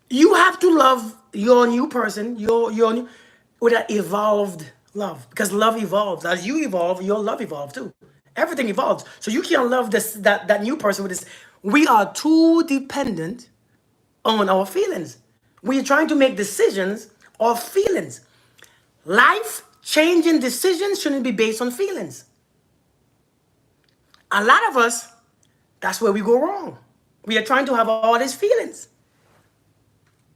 You have to love your new person, your new, with an evolved love, because love evolves. As you evolve, your love evolves too. Everything evolves. So you can't love that new person with this. We are too dependent on our feelings. We are trying to make decisions of feelings. Life-changing decisions shouldn't be based on feelings. A lot of us, that's where we go wrong. We are trying to have all these feelings.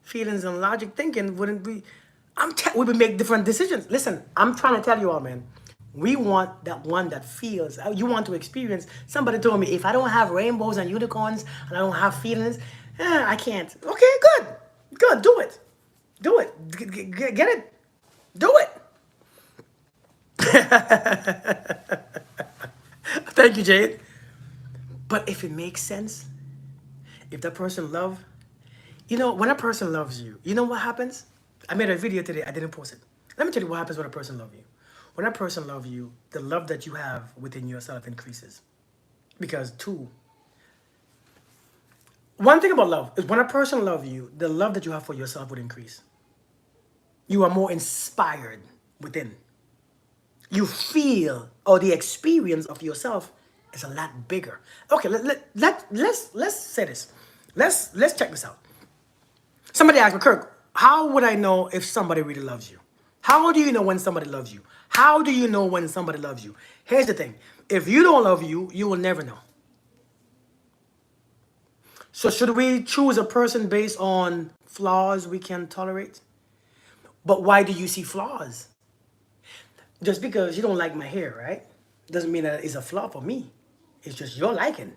Feelings and logic thinking wouldn't be. We would make different decisions. Listen, I'm trying to tell you all, man. We want that one that feels. You want to experience. Somebody told me, if I don't have rainbows and unicorns and I don't have feelings, I can't. Okay, good. Good, do it. Do it. Get it. Do it. Thank you, Jade. But if it makes sense, if that person loves, when a person loves you, you know what happens? I made a video today. I didn't post it. Let me tell you what happens when a person loves you. When a person loves you, the love that you have within yourself increases. Because two One thing about love is when a person loves you, the love that you have for yourself would increase. You are more inspired within. You feel, or the experience of yourself is a lot bigger. Okay, let's say this. Let's check this out. Somebody asked me, Kirk, how would I know if somebody really loves you? How do you know when somebody loves you? How do you know when somebody loves you? Here's the thing. If you don't love you, you will never know. So should we choose a person based on flaws we can tolerate? But why do you see flaws? Just because you don't like my hair, right? Doesn't mean that it's a flaw for me. It's just your liking.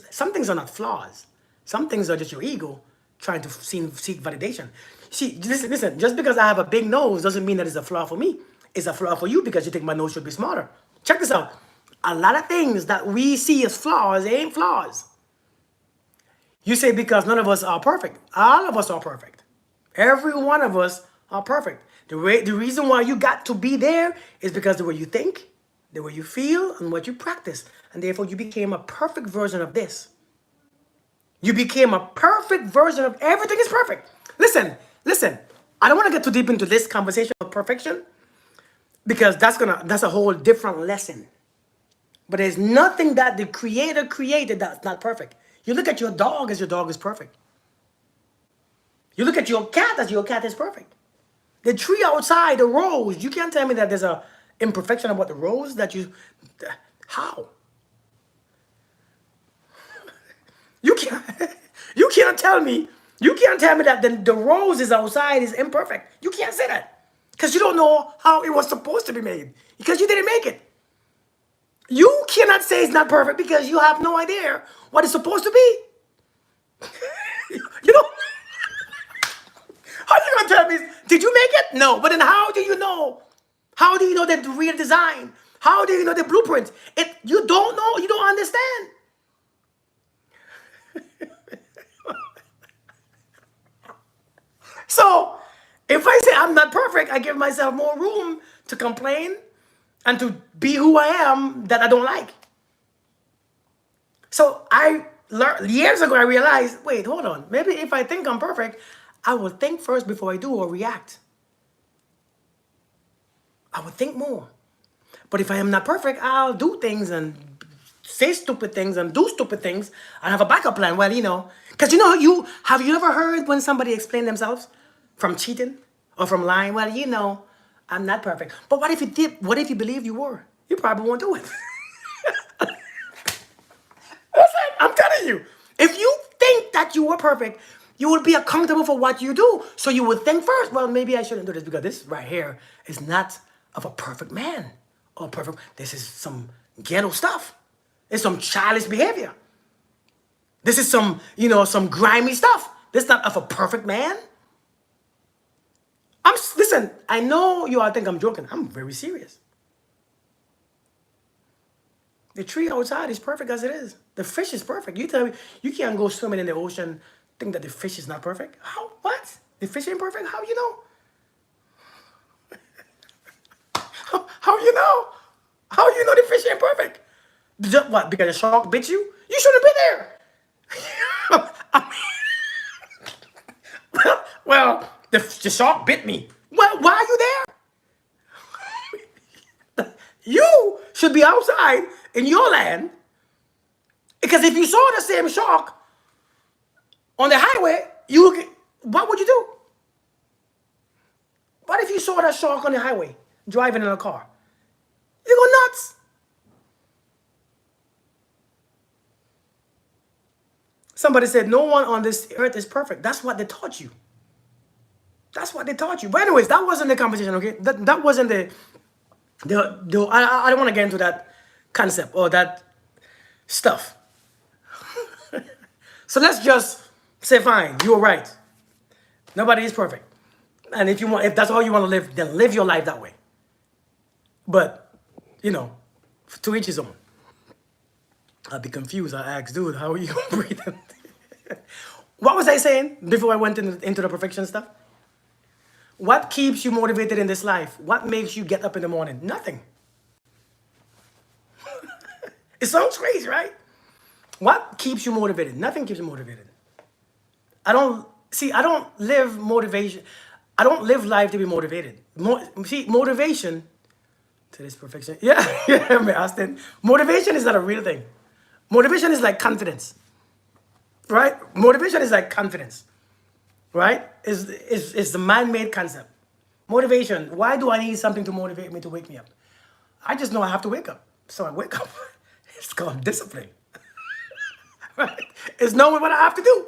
Some things are not flaws. Some things are just your ego trying to seek validation. See, listen, just because I have a big nose doesn't mean that it's a flaw for me. It's a flaw for you because you think my nose should be smaller. Check this out. A lot of things that we see as flaws ain't flaws. You say because none of us are perfect. All of us are perfect. Every one of us are perfect. The reason why you got to be there is because the way you think, the way you feel, and what you practice. And therefore, you became a perfect version of this. You became a perfect version of everything is perfect. Listen. I don't want to get too deep into this conversation of perfection because that's a whole different lesson. But there's nothing that the creator created that's not perfect. You look at your dog as your dog is perfect. You look at your cat as your cat is perfect. The tree outside, the rose, you can't tell me that there's a imperfection about the rose that you... How? You can't, you can't tell me that the rose is outside is imperfect. You can't say that. Because you don't know how it was supposed to be made. Because you didn't make it. You cannot say it's not perfect because you have no idea what it's supposed to be. You know? How are you going to tell me, did you make it? No. But then how do you know? How do you know the real design? How do you know the blueprint? You don't know. You don't understand. So, if I say I'm not perfect, I give myself more room to complain and to be who I am that I don't like. So, I learned years ago, I realized, wait, hold on. Maybe if I think I'm perfect, I will think first before I do or react. I would think more. But if I am not perfect, I'll do things and say stupid things and do stupid things and have a backup plan. Well, because have you ever heard when somebody explain themselves from cheating or from lying? Well, I'm not perfect. But what if you did? What if you believed you were? You probably won't do it. Listen, I'm telling you, if you think that you were perfect, you would be accountable for what you do. So you would think first, well, maybe I shouldn't do this because this right here is not of a perfect man or perfect. This is some ghetto stuff. It's some childish behavior. This is some grimy stuff. This is not of a perfect man. Listen, I know you all think I'm joking. I'm very serious. The tree outside is perfect as it is. The fish is perfect. You tell me you can't go swimming in the ocean, think that the fish is not perfect. How? What? The fish ain't perfect? How you know? How you know? How you know the fish ain't perfect? What? Because the shark bit you? You shouldn't be there. well, the shark bit me. Well, why are you there? You should be outside in your land. Because if you saw the same shark on the highway, what would you do? What if you saw that shark on the highway driving in a car? You go nuts. Somebody said, no one on this earth is perfect. That's what they taught you. That's what they taught you. But anyways, that wasn't the conversation, okay? That wasn't I don't want to get into that concept or that stuff. So let's just say, fine, you were right. Nobody is perfect. And if that's how you want to live, then live your life that way. But, to each his own. I'd be confused. I asked, dude, how are you breathing? What was I saying before I went into the perfection stuff? What keeps you motivated in this life? What makes you get up in the morning? Nothing. It sounds crazy, right? What keeps you motivated? Nothing keeps you motivated. I don't live motivation. I don't live life to be motivated. Motivation to this perfection. Yeah, yeah, man, Austin. Motivation is not a real thing. Motivation is like confidence, right? Motivation is like confidence, right? Is the man-made concept. Motivation. Why do I need something to motivate me to wake me up? I just know I have to wake up, so I wake up. It's called discipline. Right? It's knowing what I have to do.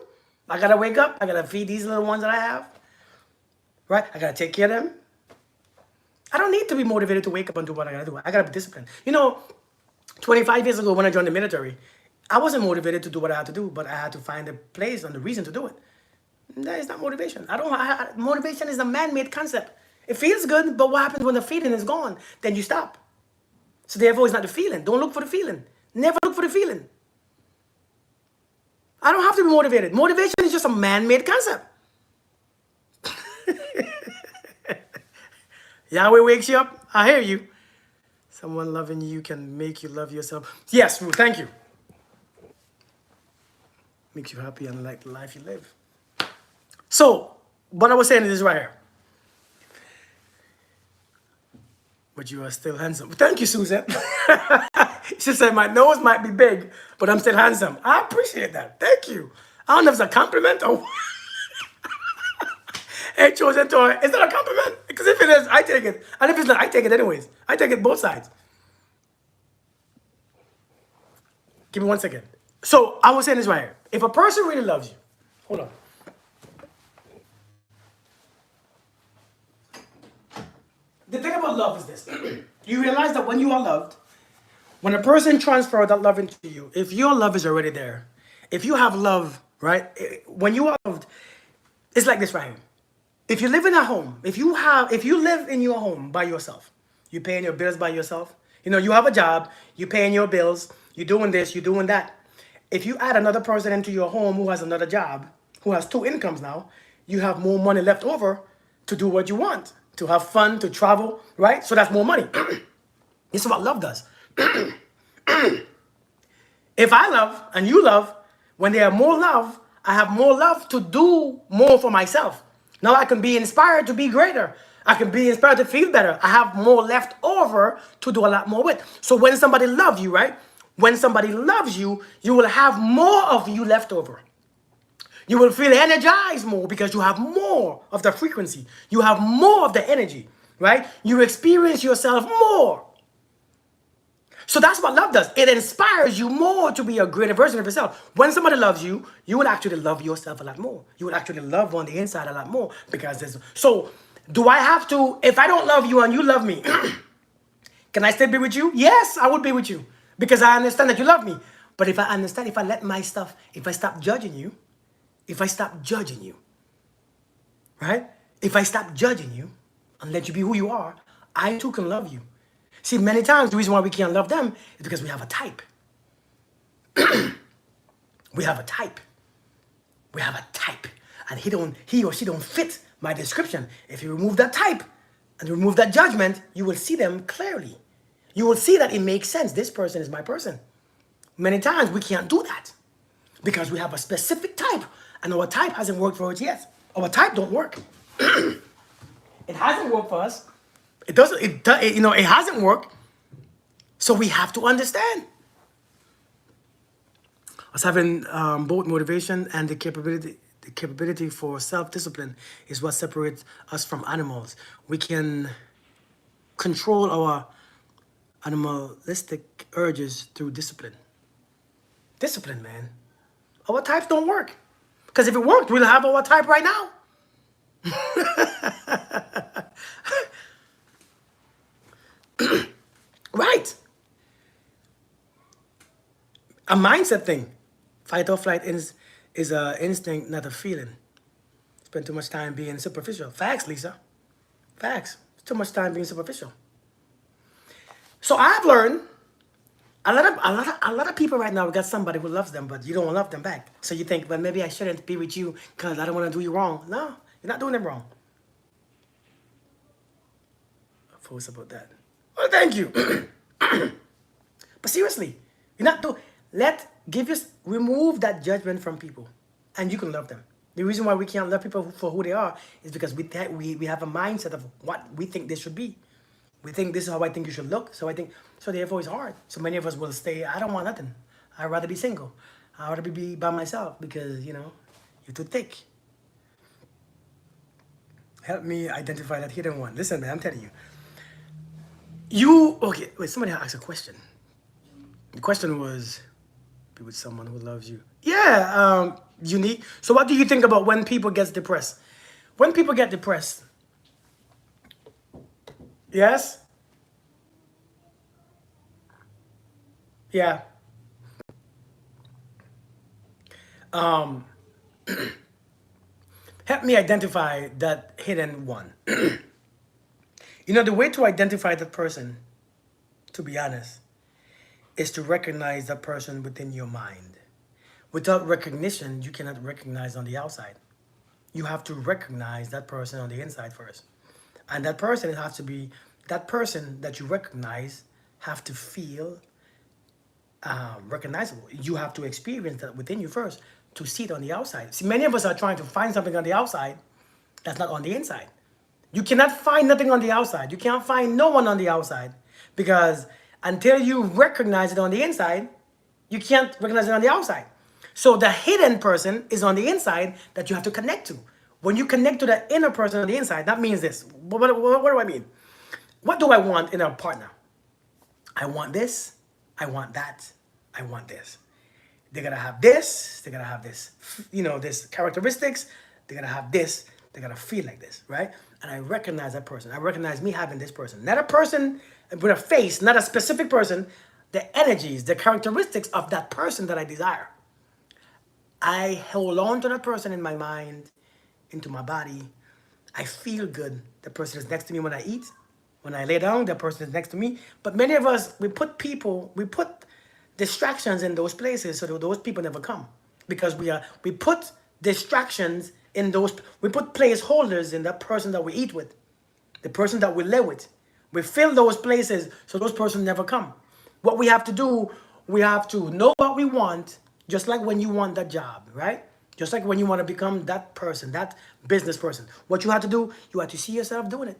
I gotta wake up. I gotta feed these little ones that I have. Right? I gotta take care of them. I don't need to be motivated to wake up and do what I gotta do. I gotta be disciplined. 25 years ago when I joined the military, I wasn't motivated to do what I had to do, but I had to find a place and the reason to do it. That is not motivation. Motivation is a man-made concept. It feels good, but what happens when the feeling is gone? Then you stop. So therefore, it's not the feeling. Don't look for the feeling. Never look for the feeling. I don't have to be motivated. Motivation is just a man-made concept. Yahweh wakes you up. I hear you. Someone loving you can make you love yourself. Yes, Ruth, thank you. Makes you happy and like the life you live. So, what I was saying is right here. But you are still handsome. Thank you, Susan. She said my nose might be big, but I'm still handsome. I appreciate that. Thank you. I don't know if it's a compliment or it chose into is that a compliment? Because if it is, I take it. And if it's not, I take it anyways. I take it both sides. Give me 1 second. So I was saying this right here. If a person really loves you, hold on. The thing about love is this. You realize that when you are loved, when a person transfers that love into you, if your love is already there, if you have love, right? When you are loved, it's like this right here. If you live in a home, if you live in your home by yourself, you're paying your bills by yourself, you have a job, you're paying your bills, you're doing this, you're doing that. If you add another person into your home who has another job, who has 2 incomes now, you have more money left over to do what you want, to have fun, to travel, right? So that's more money. This is what love does. If I love and you love, when there are more love, I have more love to do more for myself. Now I can be inspired to be greater. I can be inspired to feel better. I have more left over to do a lot more with. So when somebody loves you, right? When somebody loves you, you will have more of you left over. You will feel energized more because you have more of the frequency. You have more of the energy, right? You experience yourself more. So that's what love does. It inspires you more to be a greater version of yourself. When somebody loves you, you will actually love yourself a lot more. You will actually love on the inside a lot more because there's... So do I have to, if I don't love you and you love me, can I still be with you? Yes, I would be with you because I understand that you love me. But if I understand, if I let my stuff, if I stop judging you, right? If I stop judging you and let you be who you are, I too can love you. See, many times the reason why we can't love them is because we have a type. We have a type. We have a type. And he or she don't fit my description. If you remove that type and remove that judgment, you will see them clearly. You will see that it makes sense. This person is my person. Many times we can't do that because we have a specific type and our type hasn't worked for us yet. Our type don't work. It hasn't worked for us. It hasn't worked. So we have to understand. Us having both motivation and the capability for self-discipline is what separates us from animals. We can control our animalistic urges through discipline. Discipline, man. Our types don't work. Because if it worked, we'll have our type right now. Right. A mindset thing. Fight or flight is an instinct, not a feeling. Spend too much time being superficial. Facts, Lisa. Facts. Too much time being superficial. So I've learned a lot of people right now got somebody who loves them, but you don't love them back. So you think, well, maybe I shouldn't be with you because I don't want to do you wrong. No, you're not doing them wrong. I post about that. Well, thank you. But seriously, you're not doing. Remove that judgment from people, and you can love them. The reason why we can't love people for who they are is because we have a mindset of what we think they should be. We think this is how I think you should look. So therefore it's hard. So many of us will stay, I don't want nothing. I'd rather be single. I'd rather be by myself because, you're too thick. Help me identify that hidden one. Listen, man, I'm telling you. Okay, wait, somebody asked a question. The question was, be with someone who loves you. Yeah, unique. So what do you think about when people get depressed? When people get depressed, yes? Yeah. Um, Help me identify that hidden one. The way to identify that person, to be honest, is to recognize that person within your mind. Without recognition, you cannot recognize on the outside. You have to recognize that person on the inside first. And that person has to be, that person that you recognize have to feel recognizable. You have to experience that within you first to see it on the outside. See, many of us are trying to find something on the outside that's not on the inside. You cannot find nothing on the outside. You can't find no one on the outside because until you recognize it on the inside, you can't recognize it on the outside. So the hidden person is on the inside that you have to connect to. When you connect to the inner person on the inside, that means this. What do I mean? What do I want in a partner? I want this. I want that. I want this. They're gonna have this. They're gonna have this. This characteristics. They're gonna have this. They're gonna feel like this, right? And I recognize that person. I recognize me having this person, not a person with a face, not a specific person. The energies, the characteristics of that person that I desire. I hold on to that person in my mind, into my body. I feel good. The person is next to me when I eat. When I lay down, the person is next to me. But many of us, we put distractions in those places so that those people never come. Because we put distractions in those, we put placeholders in that person that we eat with, the person that we live with. We fill those places so those persons never come. What we have to do, we have to know what we want, just like when you want that job, right? Just like when you want to become that person, that business person. What you have to do, you have to see yourself doing it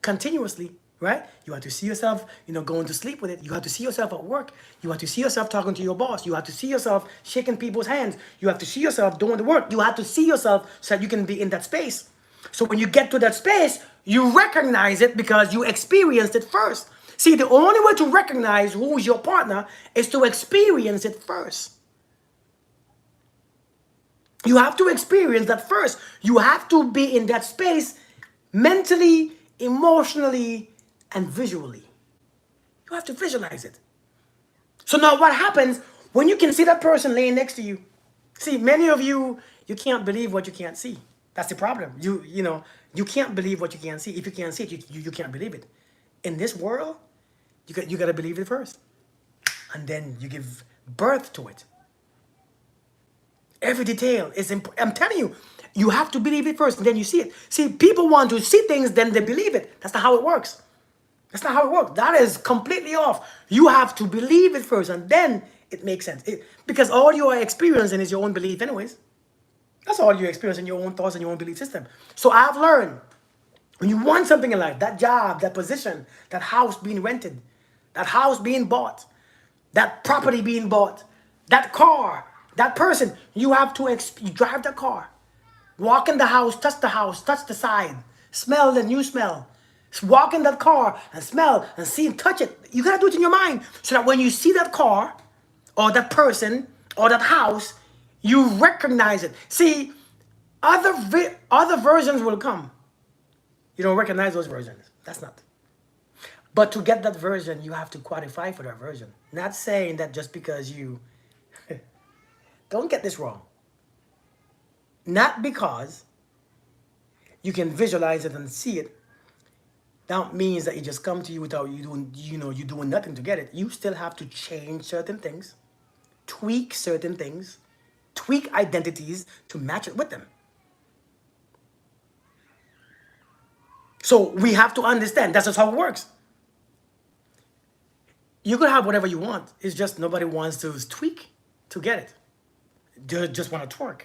continuously, right? You have to see yourself, going to sleep with it. You have to see yourself at work. You have to see yourself talking to your boss. You have to see yourself shaking people's hands. You have to see yourself doing the work. You have to see yourself so that you can be in that space. So when you get to that space, you recognize it because you experienced it first. See, the only way to recognize who is your partner is to experience it first. You have to experience that first. You have to be in that space mentally, emotionally, and visually. You have to visualize it. So now what happens when you can see that person laying next to you? See, many of you, you can't believe what you can't see. That's the problem. You can't believe what you can't see. If you can't see it, you can't believe it. In this world, you got to believe it first. And then you give birth to it. Every detail is important. I'm telling you, you have to believe it first and then you see it. See, people want to see things, then they believe it. That's not how it works. That's not how it works. That is completely off. You have to believe it first and then it makes sense. Because all you are experiencing is your own belief anyways. That's all you experience in your own thoughts and your own belief system. So I've learned, when you want something in life, that job, that position, that house being rented, that house being bought, that property being bought, that car, that person, you have to you drive the car, walk in the house, touch the side, smell the new smell. Walk in that car and smell and see and touch it. You gotta do it in your mind so that when you see that car or that person or that house, you recognize it. See, other versions will come. You don't recognize those versions. That's not. But to get that version, you have to qualify for that version. Not saying that just because you, don't get this wrong. Not because you can visualize it and see it, that means that it just come to you without you doing nothing to get it. You still have to change certain things, tweak certain things, tweak identities to match it with them. So we have to understand that's just how it works. You could have whatever you want. It's just nobody wants to tweak to get it. Just want to twerk.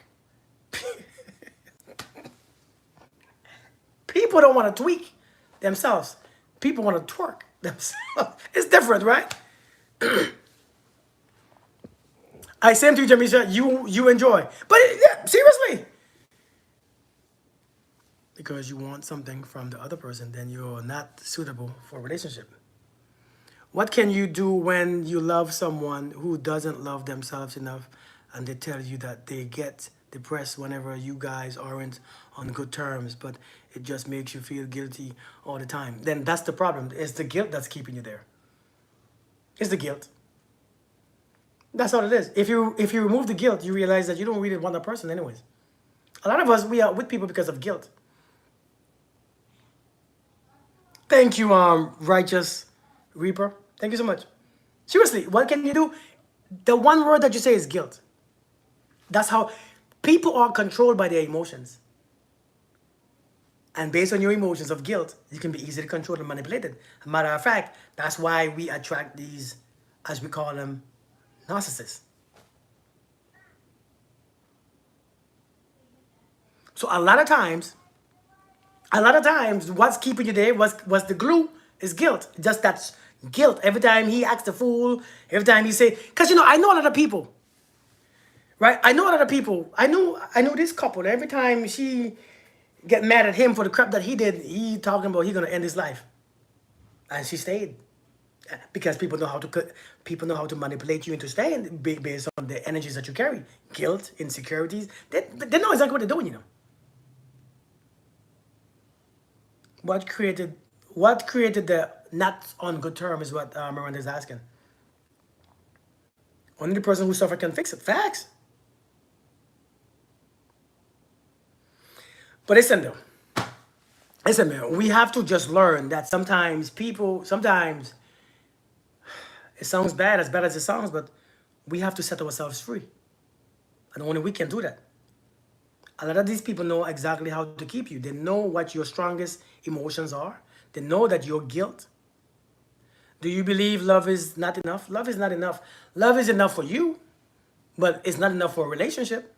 People don't want to tweak themselves. People want to twerk themselves. It's different, right? I same to you, Jamisha. You enjoy, but yeah, seriously, because you want something from the other person, then you're not suitable for a relationship. What can you do when you love someone who doesn't love themselves enough, and they tell you that they get depressed whenever you guys aren't on good terms, but it just makes you feel guilty all the time? Then that's the problem. It's the guilt that's keeping you there. It's the guilt. That's all it is. If you remove the guilt, you realize that you don't really want that person anyways. A lot of us, we are with people because of guilt. Thank you, righteous reaper. Thank you so much. Seriously, what can you do? The one word that you say is guilt. That's how people are controlled by their emotions. And based on your emotions of guilt, you can be easily controlled and manipulated. As a matter of fact, that's why we attract these, as we call them, narcissists. So a lot of times, what's keeping you there, what's the glue, is guilt. Just that guilt. Every time he acts a fool, every time he say, because I know a lot of people, right? I know a lot of people. I know this couple. Every time she get mad at him for the crap that he did, he talking about he gonna end his life, and she stayed because people know how to manipulate you into staying based on the energies that you carry, guilt, insecurities. They know exactly what they're doing. What created the not on good term is what Miranda is asking. Only the person who suffered can fix it. Facts. But listen, man, we have to just learn that sometimes it sounds bad, as bad as it sounds, but we have to set ourselves free. And only we can do that. A lot of these people know exactly how to keep you. They know what your strongest emotions are. They know that your guilt. Do you believe love is not enough? Love is not enough. Love is enough for you, but it's not enough for a relationship.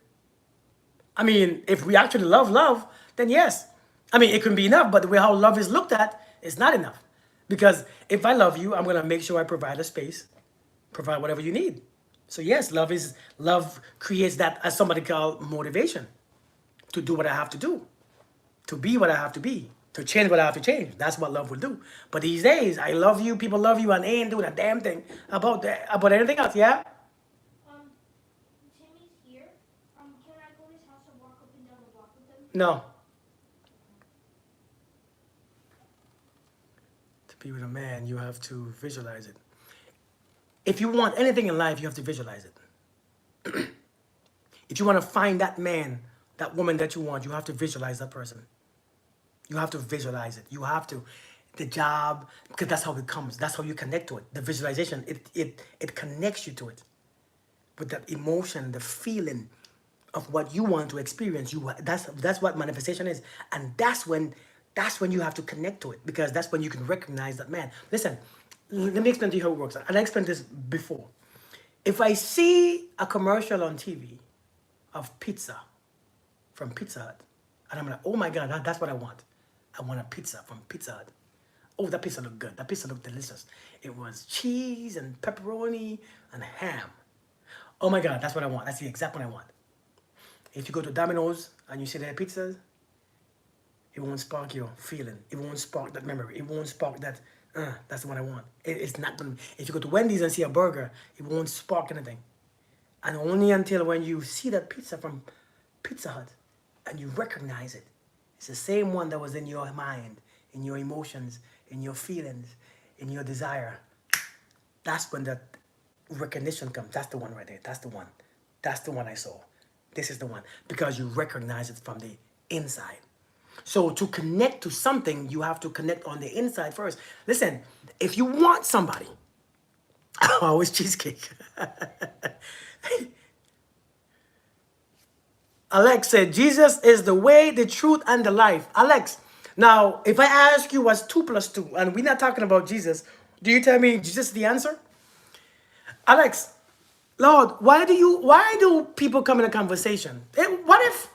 I mean, if we actually love, then yes. I mean, it can be enough, but the way how love is looked at, it's not enough. Because if I love you, I'm going to make sure I provide a space, provide whatever you need. So yes, love creates that, as somebody called, motivation to do what I have to do, to be what I have to be, to change what I have to change. That's what love will do. But these days, I love you, people love you, and they ain't doing a damn thing about anything else, yeah? Timmy's here. Can I go to his house and walk up and down the block with him? No. To be with a man, you have to visualize it. If you want anything in life, you have to visualize it. If you want to find that man, that woman that you want, you have to visualize that person. You have to visualize it. You have to. The job, because that's how it comes. That's how you connect to it. The visualization, it connects you to it. With that emotion, the feeling of what you want to experience. That's what manifestation is. And that's when you have to connect to it, because that's when you can recognize that man. Listen, let me explain to you how it works. And I explained this before. If I see a commercial on TV of pizza from Pizza Hut, and I'm like, oh my God, that's what I want. I want a pizza from Pizza Hut. Oh, that pizza looked good. That pizza looked delicious. It was cheese and pepperoni and ham. Oh my God, that's what I want. That's the exact one I want. If you go to Domino's and you see their pizzas, it won't spark your feeling. It won't spark that memory. It won't spark that, that's the one I want. It's not going to, if you go to Wendy's and see a burger, it won't spark anything. And only until when you see that pizza from Pizza Hut and you recognize it, it's the same one that was in your mind, in your emotions, in your feelings, in your desire. That's when that recognition comes. That's the one right there. That's the one. That's the one I saw. This is the one. Because you recognize it from the inside. So to connect to something, you have to connect on the inside first. Listen, if you want somebody, oh, it's cheesecake. Alex said, Jesus is the way, the truth, and the life. Alex, now, if I ask you what's 2 plus 2, and we're not talking about Jesus, do you tell me Jesus is the answer? Alex, Lord, why do people come in a conversation? What if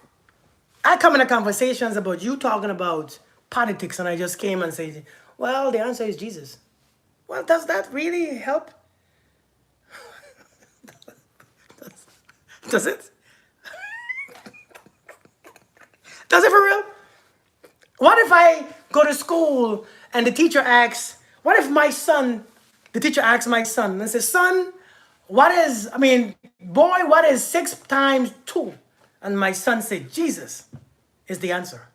I come in a conversations about you talking about politics and I just came and said, well, the answer is Jesus. Well, does that really help? Does it? Does it for real? What if I go to school and the teacher asks, what if my son, the teacher asks my son and says, son, boy, what is 6 times 2? And my son said, Jesus is the answer.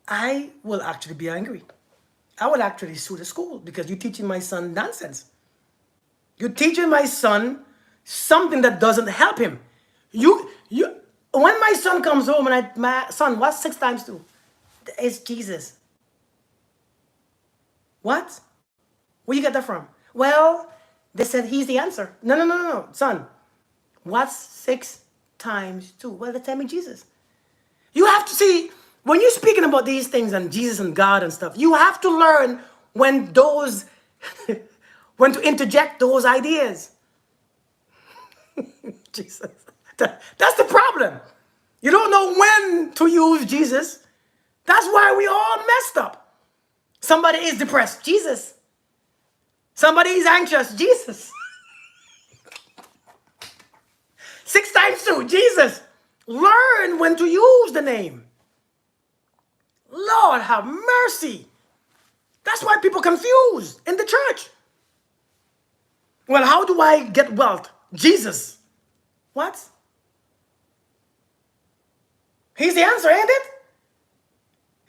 I will actually be angry. I will actually sue the school because you're teaching my son nonsense. You're teaching my son something that doesn't help him. When my son comes home and my son, what's 6 times 2? It's Jesus. What? Where you get that from? Well, they said he's the answer. No, no, no, no, no. Son, what's 6 times 2? Well, they tell me Jesus. You have to see, when you're speaking about these things and Jesus and God and stuff, you have to learn when when to interject those ideas. Jesus. That's the problem. You don't know when to use Jesus. That's why we all messed up. Somebody is depressed, Jesus. Somebody is anxious, Jesus. 6 times 2, Jesus. Learn when to use the name. Lord have mercy. That's why people confused in the church. Well, how do I get wealth? Jesus. What? He's the answer, ain't it?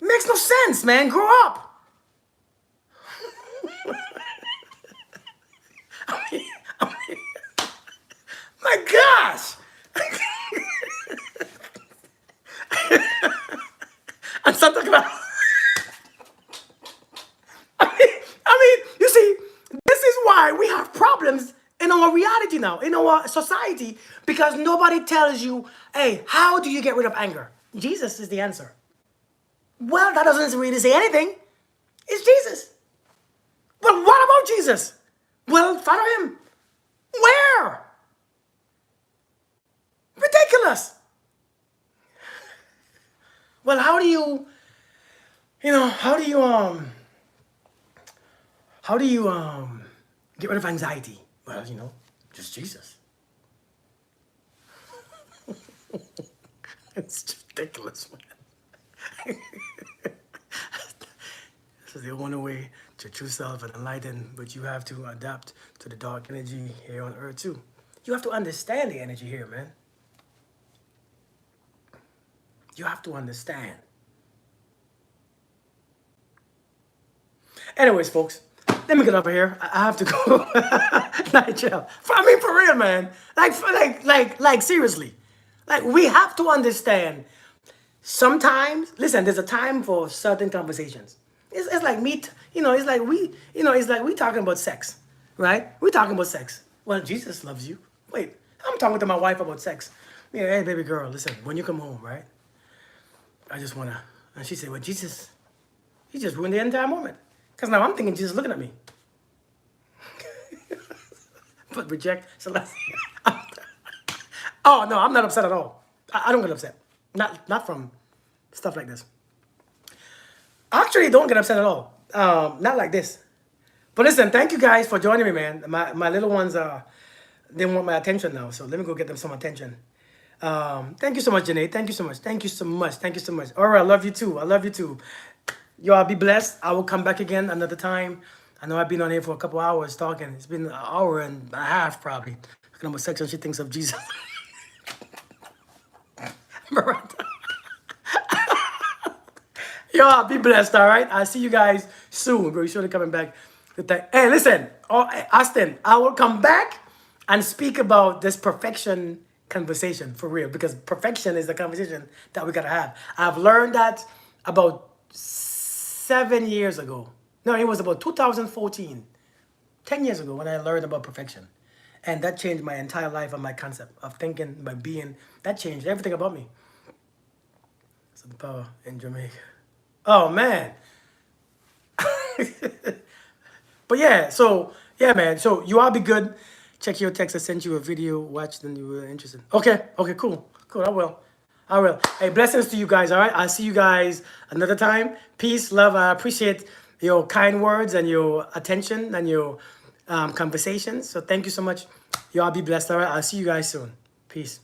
It makes no sense, man. Grow up. I mean, my gosh. And Santa Claus. You see, this is why we have problems in our reality now, in our society, because nobody tells you, hey, how do you get rid of anger? Jesus is the answer. Well, that doesn't really say anything. It's Jesus. But what about Jesus? Well, follow him. Where? Ridiculous. Well, how do you get rid of anxiety? Well, just Jesus. It's ridiculous, man. This is the only way to true self and enlighten, but you have to adapt to the dark energy here on earth too. You have to understand the energy here, man. You have to understand. Anyways, folks, let me get up here. I have to go. Nigel. For real, man. Like seriously. Like, we have to understand. Sometimes, listen, there's a time for certain conversations. It's like it's like we talking about sex, right? We're talking about sex. Well, Jesus loves you. Wait, I'm talking to my wife about sex. Yeah, hey, baby girl, listen, when you come home, right? I just wanna, and she said, well, Jesus, he just ruined the entire moment. Because now I'm thinking Jesus looking at me. But reject, so let's, oh, no, I'm not upset at all. I don't get upset. Not from stuff like this. I actually don't get upset at all. Not like this. But listen, thank you guys for joining me, man. My little ones, they want my attention now. So let me go get them some attention. Thank you so much, Janae. Thank you so much. Thank you so much. Thank you so much. All right, I love you too. I love you too. Y'all be blessed. I will come back again another time. I know I've been on here for a couple hours talking. It's been an hour and a half probably. Looking at my section, she thinks of Jesus. Y'all be blessed, all right? I'll see you guys soon. Bro, you sure to coming back. Hey, listen, Austin, I will come back and speak about this perfection conversation for real, because perfection is the conversation that we gotta have. I've learned that about 7 years ago. No, it was about 2014, 10 years ago when I learned about perfection. And that changed my entire life and my concept of thinking, my being. That changed everything about me. So the power in Jamaica. Oh, man. But yeah, man. So you all be good. Check your text. I sent you a video. Watch, then you were interested. Okay, cool. I will. I will. Hey, blessings to you guys. All right. I'll see you guys another time. Peace, love. I appreciate your kind words and your attention and your conversations. So thank you so much. Y'all be blessed. All right. I'll see you guys soon. Peace.